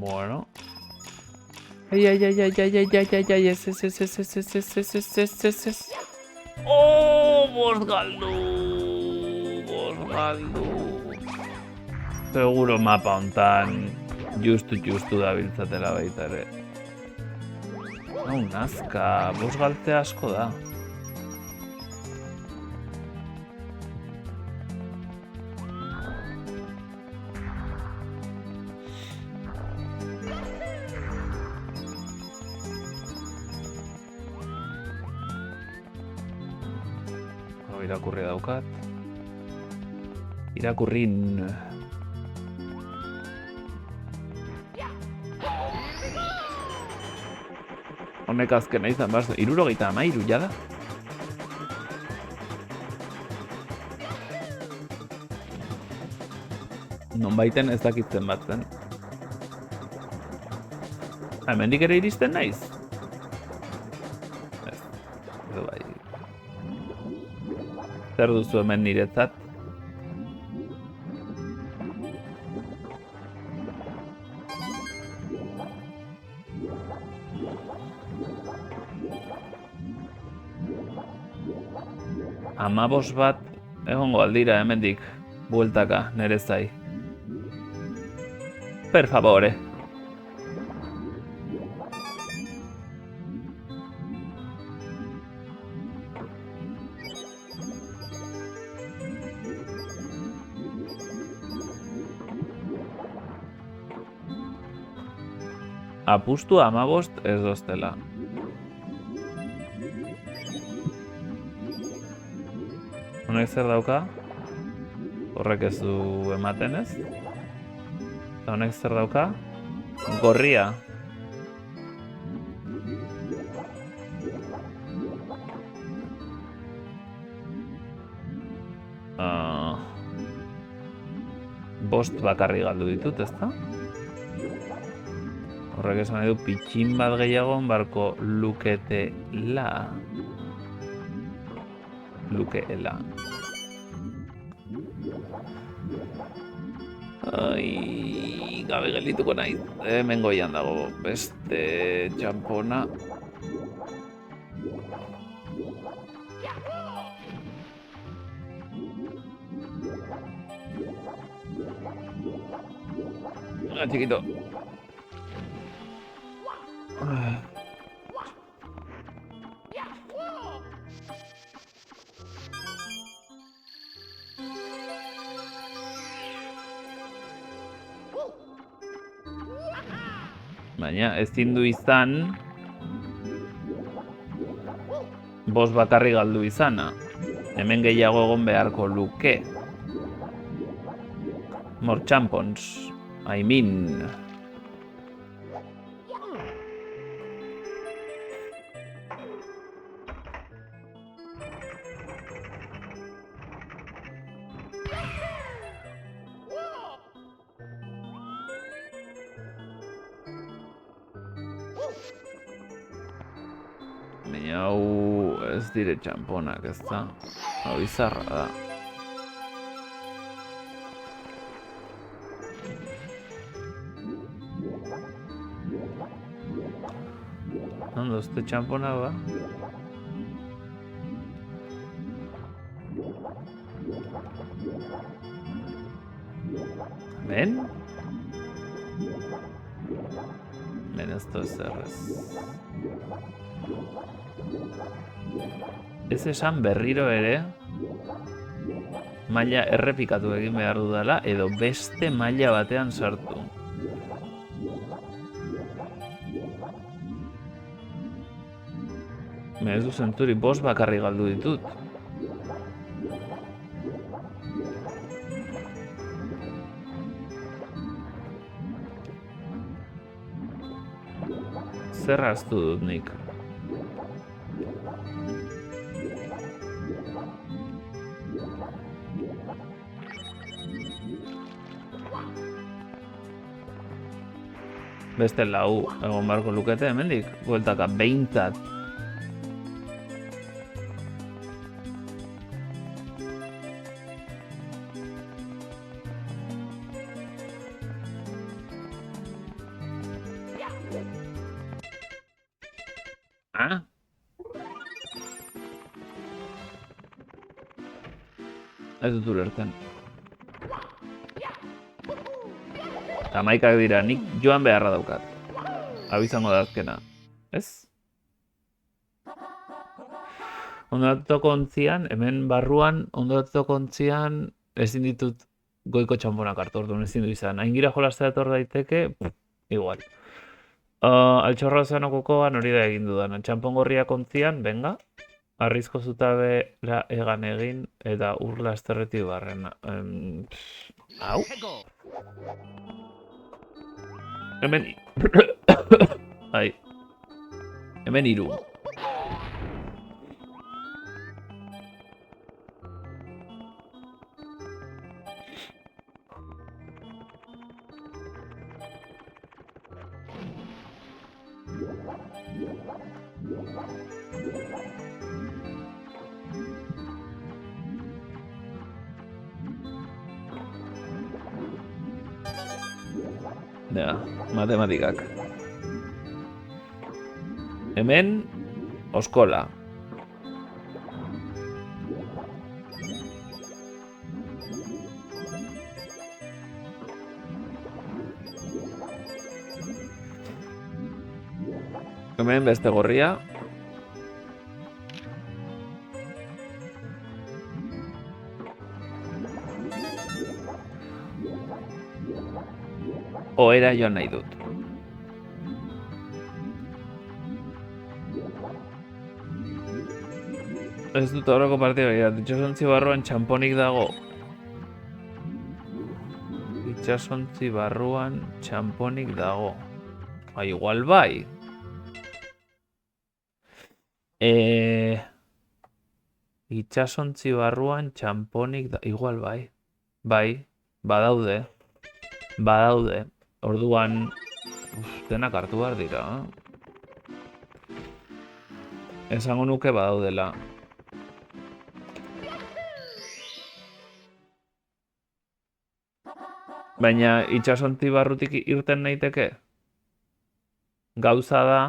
Bueno. Ay, es. Oh, bost galdu. Seguro mapa hontan justu dabiltzatela baita ere. Nazka, bost galtzea asko da. Irakurri daukat. Irakurrin. Honek azkena izan behar zuen. 73 jada. Nonbaiten ez dakitzen bat zen. Hemendik ere iristen naiz? Ez. Edo bai. Zer duzu hemen niretzat? Amabos bat egongo aldira hemendik bueltaka nere zai. Per favore. Apustu 15 ez doztela. Honek zer dauka? Horrek ez du ematen ez? Eta honek zer dauka? Gorria. Bost bakarri galdu ditut, ezta? Horrek esan nahi du pitxin bat gehiago barko luketela. Lukeela. Ai, gabe geldituko nahi. Hemen goian dago beste txampona. Ah, chiquito. Baina ezin du izan bost bakarri galdu izana. Hemen gehiago egon beharko luke. More champons. I mean. Baina hau ez dire txamponak, ez da? Hau izarra da. Ondo, este txampona ba? Hemen? Hemen ez da ezerrez. Ez esan berriro ere maila errepikatu egin behar dudala edo beste maila batean sartu. Ez du zenturi bost bakarri galdu ditut. Zer ahaztu dut nik? Beste lau egon barko lukete hemendik, bueltaka 20. Ah? Ez dut ulertzen. Hamaikak dira, nik joan beharra daukat. Hau izango da azkena, ez? Ondoratuko ontzian, hemen barruan, ondoratuko ontzian, ezin ditut goiko txamponak hartu, orduan ezin du izan. Hain gira jolastea etor daiteke, igual. Altxorra ozeanokokoan hori da egin dudan. Txampon gorriak ontzian, venga. Arrizko zutabera egan egin, eta urla esterreti barren. Hau? Hemen... Ai. Hemen 3. Ja, matematikak. Hemen, oskola. Hemen beste gorria. Ohera joan nahi dut. Ez dut aurreko partida begira. Itxasontzi barruan txamponik dago. Itxasontzi barruan txamponik dago. Igual bai. Itxasontzi barruan txamponik da... Igual bai. Bai, badaude. Badaude. Orduan... denak hartu behar dira. Esango nuke badaudela. Baina itxasontzi barrutik irten naiteke? Gauza da...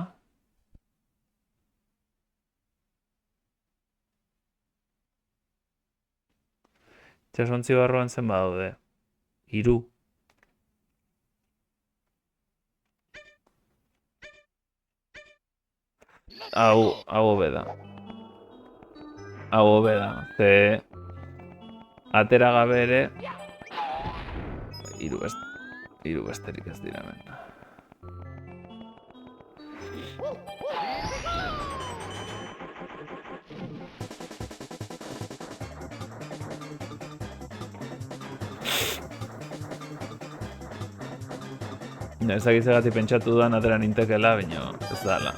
Itxasontzi barruan zen badaude. 3. Hau hobe da. Hau hobe da. Ze... atera gabe ere... 3 besterik ez dira hemen. Ezagizegatik pentsatu duan atera nintekela, baina ez dala.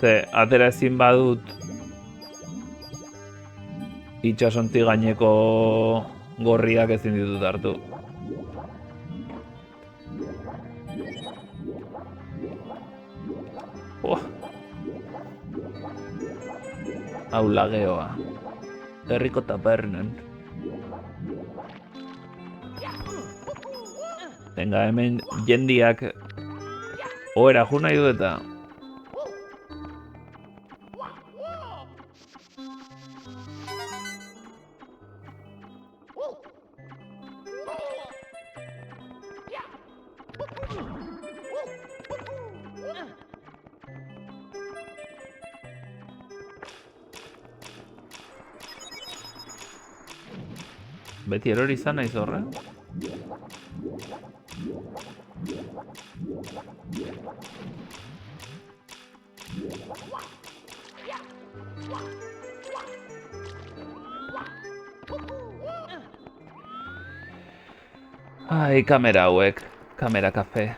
Ze, atera ezin badut itxasonti gaineko gorriak ezin ditut hartu. Hau lageoa. Herriko tabernen. Venga, hemen jendiak ohera jo nahi du eta... Beti erori izan naiz horre? Ai, kamera hauek. Kamera kafe.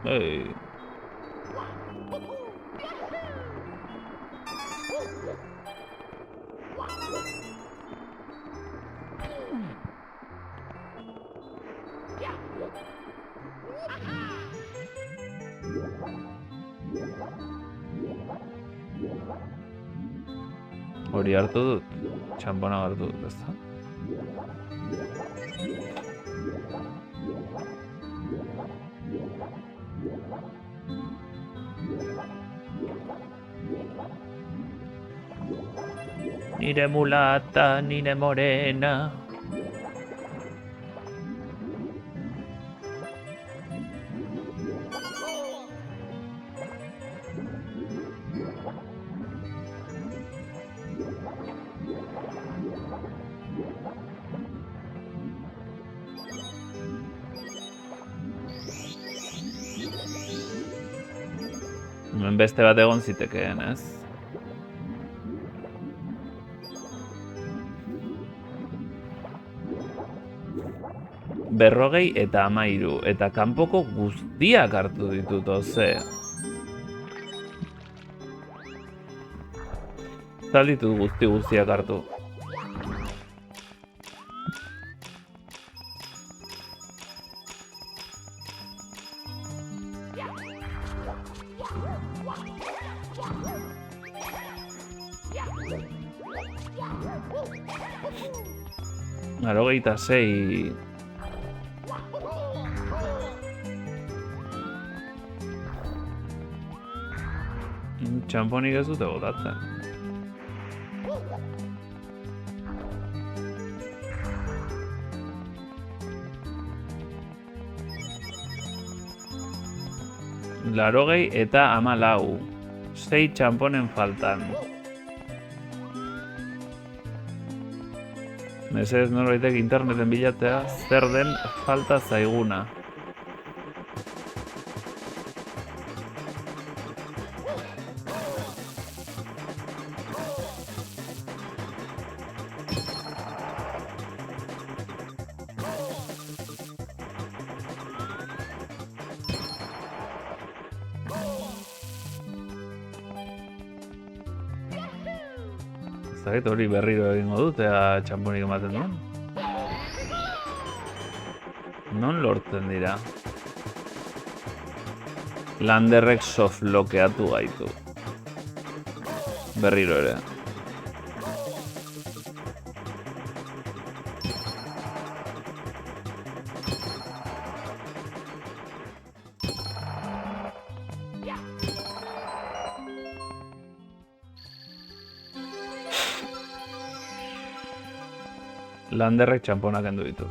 Hey. Hori hartu dut, txampona hartu dut, ez da? Nire mulata, nire morena. Hemen beste bat egon zitekeen, ez? Berrogei eta 13, eta kanpoko guztiak hartu ditut, oze. Zal ditut guztiak hartu. Laurogeita 6... Txamponik ez dute botatzen. 80 eta 14. 6 txamponen faltan. Mesedez norbaitek interneten bilatzea zer den falta zaiguna. Zait hori berriro egingo dut, ea txamponik ematen duen. Non lortzen dira? Landerrek softlokeatu gaitu. Berriro ere. Landerrek txamponak kendu ditu.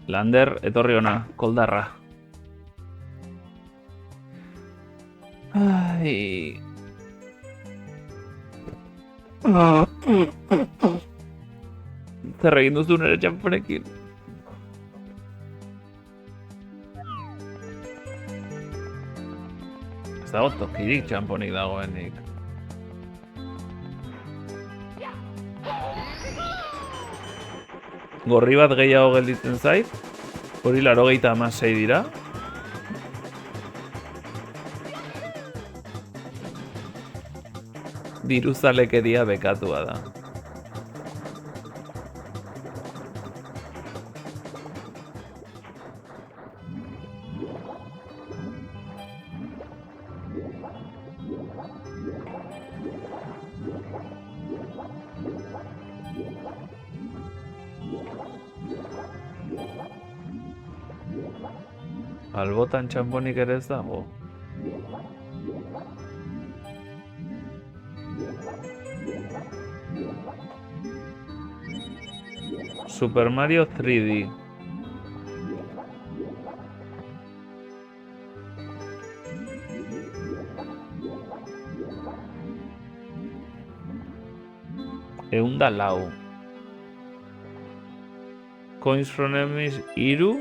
Lander, etorri ona, koldarra. Ai... Zer egin duzu nire txamponekin? Ez dago tokirik txamponik dagoenik. Gorri bat gehiago gelditzen zait. Hori 86 dira. Diruzalekeria bekatua da. Albotan txamponik ere ez dago. Super Mario 3D. Eunda lau. Coins from enemies iru.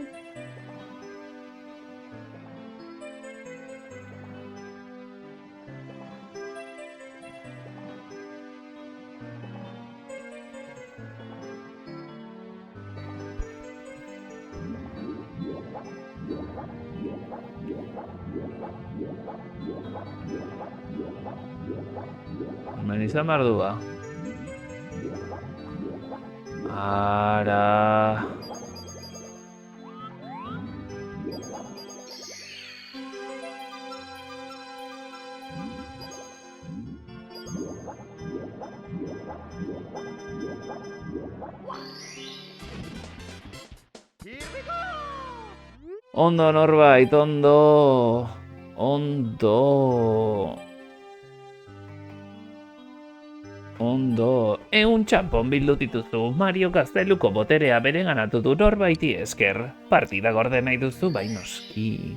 Hemen izan behar du ba. Ara... Ondo norbait, ondo... Ondo... Ondo... Eun txampon bildu dituzu, Mario Gazteluko boterea bereganatu du norbaiti esker. Partida gorde nahi duzu bai noski.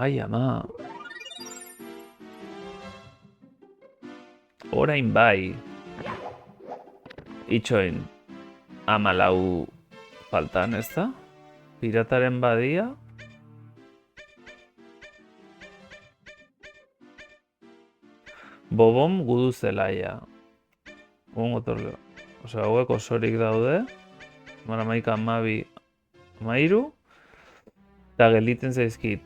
Ai ama... Orain bai... Itxoin... 14 faltan, ez da? Pirataren badia? Bobom gudu zelaia. Osea, hauek osorik daude. Maramaika 12 13. Eta gelditzen zaizkit.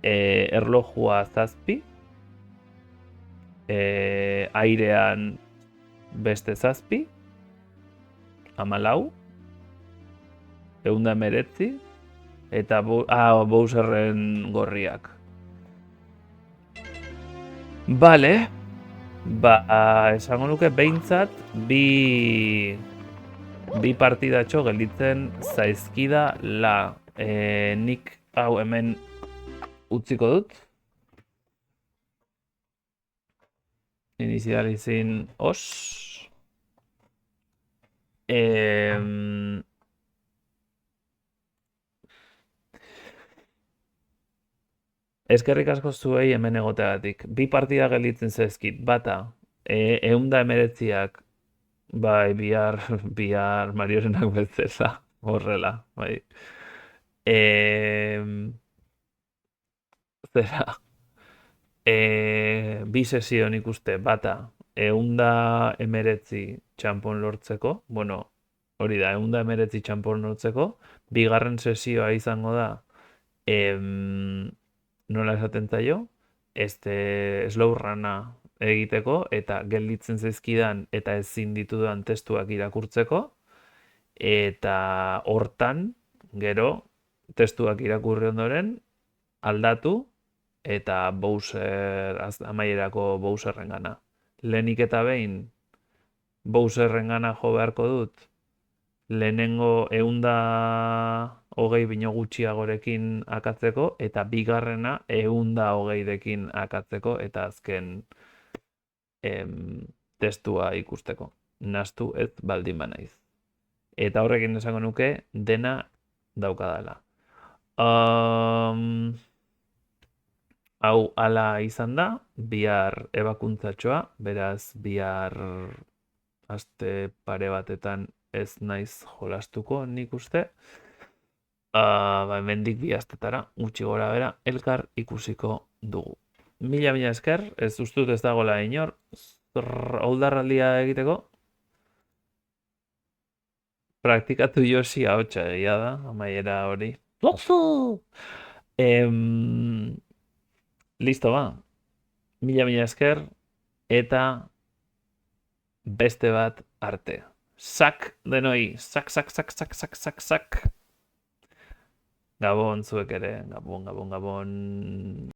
Erlojua 7. Airean beste 7. 14. 119. Eta Bowserren gorriak. Bale. Esango nuke behintzat bi partidatxo gelditzen zaizkida la. Nik hau hemen utziko dut. Inizializin os. Em, Eskerrik asko zuei hemen egoteagatik. Bi partida gelditzen zaizkit. Bata, 119ak, bai, bihar Mariorenak bezala, horrela, bai. Em, Zera, bi sesio nik uste, bata, 119 txanpon lortzeko, bueno, hori da, 119 txanpon lortzeko, bigarren sesioa izango da, em, nola esaten zaio, slow runa egiteko, eta gelditzen zaizkidan eta ezin ditudan testuak irakurtzeko, eta hortan, gero, testuak irakurri ondoren, aldatu, eta amaierako Bowserrengana. Lehenik eta behin, Bowserrengana jo beharko dut, lehenengo 120 bino gutxiagorekin akatzeko, eta bigarrena 120rekin akatzeko, eta azken testua ikusteko. Nahastu ez baldin banaiz. Eta horrekin esango nuke dena daukadala. Hau hala izan da, bihar ebakuntzatxoa, beraz bihar aste pare batetan ez naiz jolastuko nik uste. Hemendik bi astetara, gutxi gora bera, elkar ikusiko dugu. Mila esker, ez ustut ez dagoela inor, oldarraldia egiteko. Praktikatu Yoshi ahotsa egia da, amaiera hori. Listo ba. Mila esker, eta beste bat arte. Sak denoi, sak. Gabon zuek ere, gabon.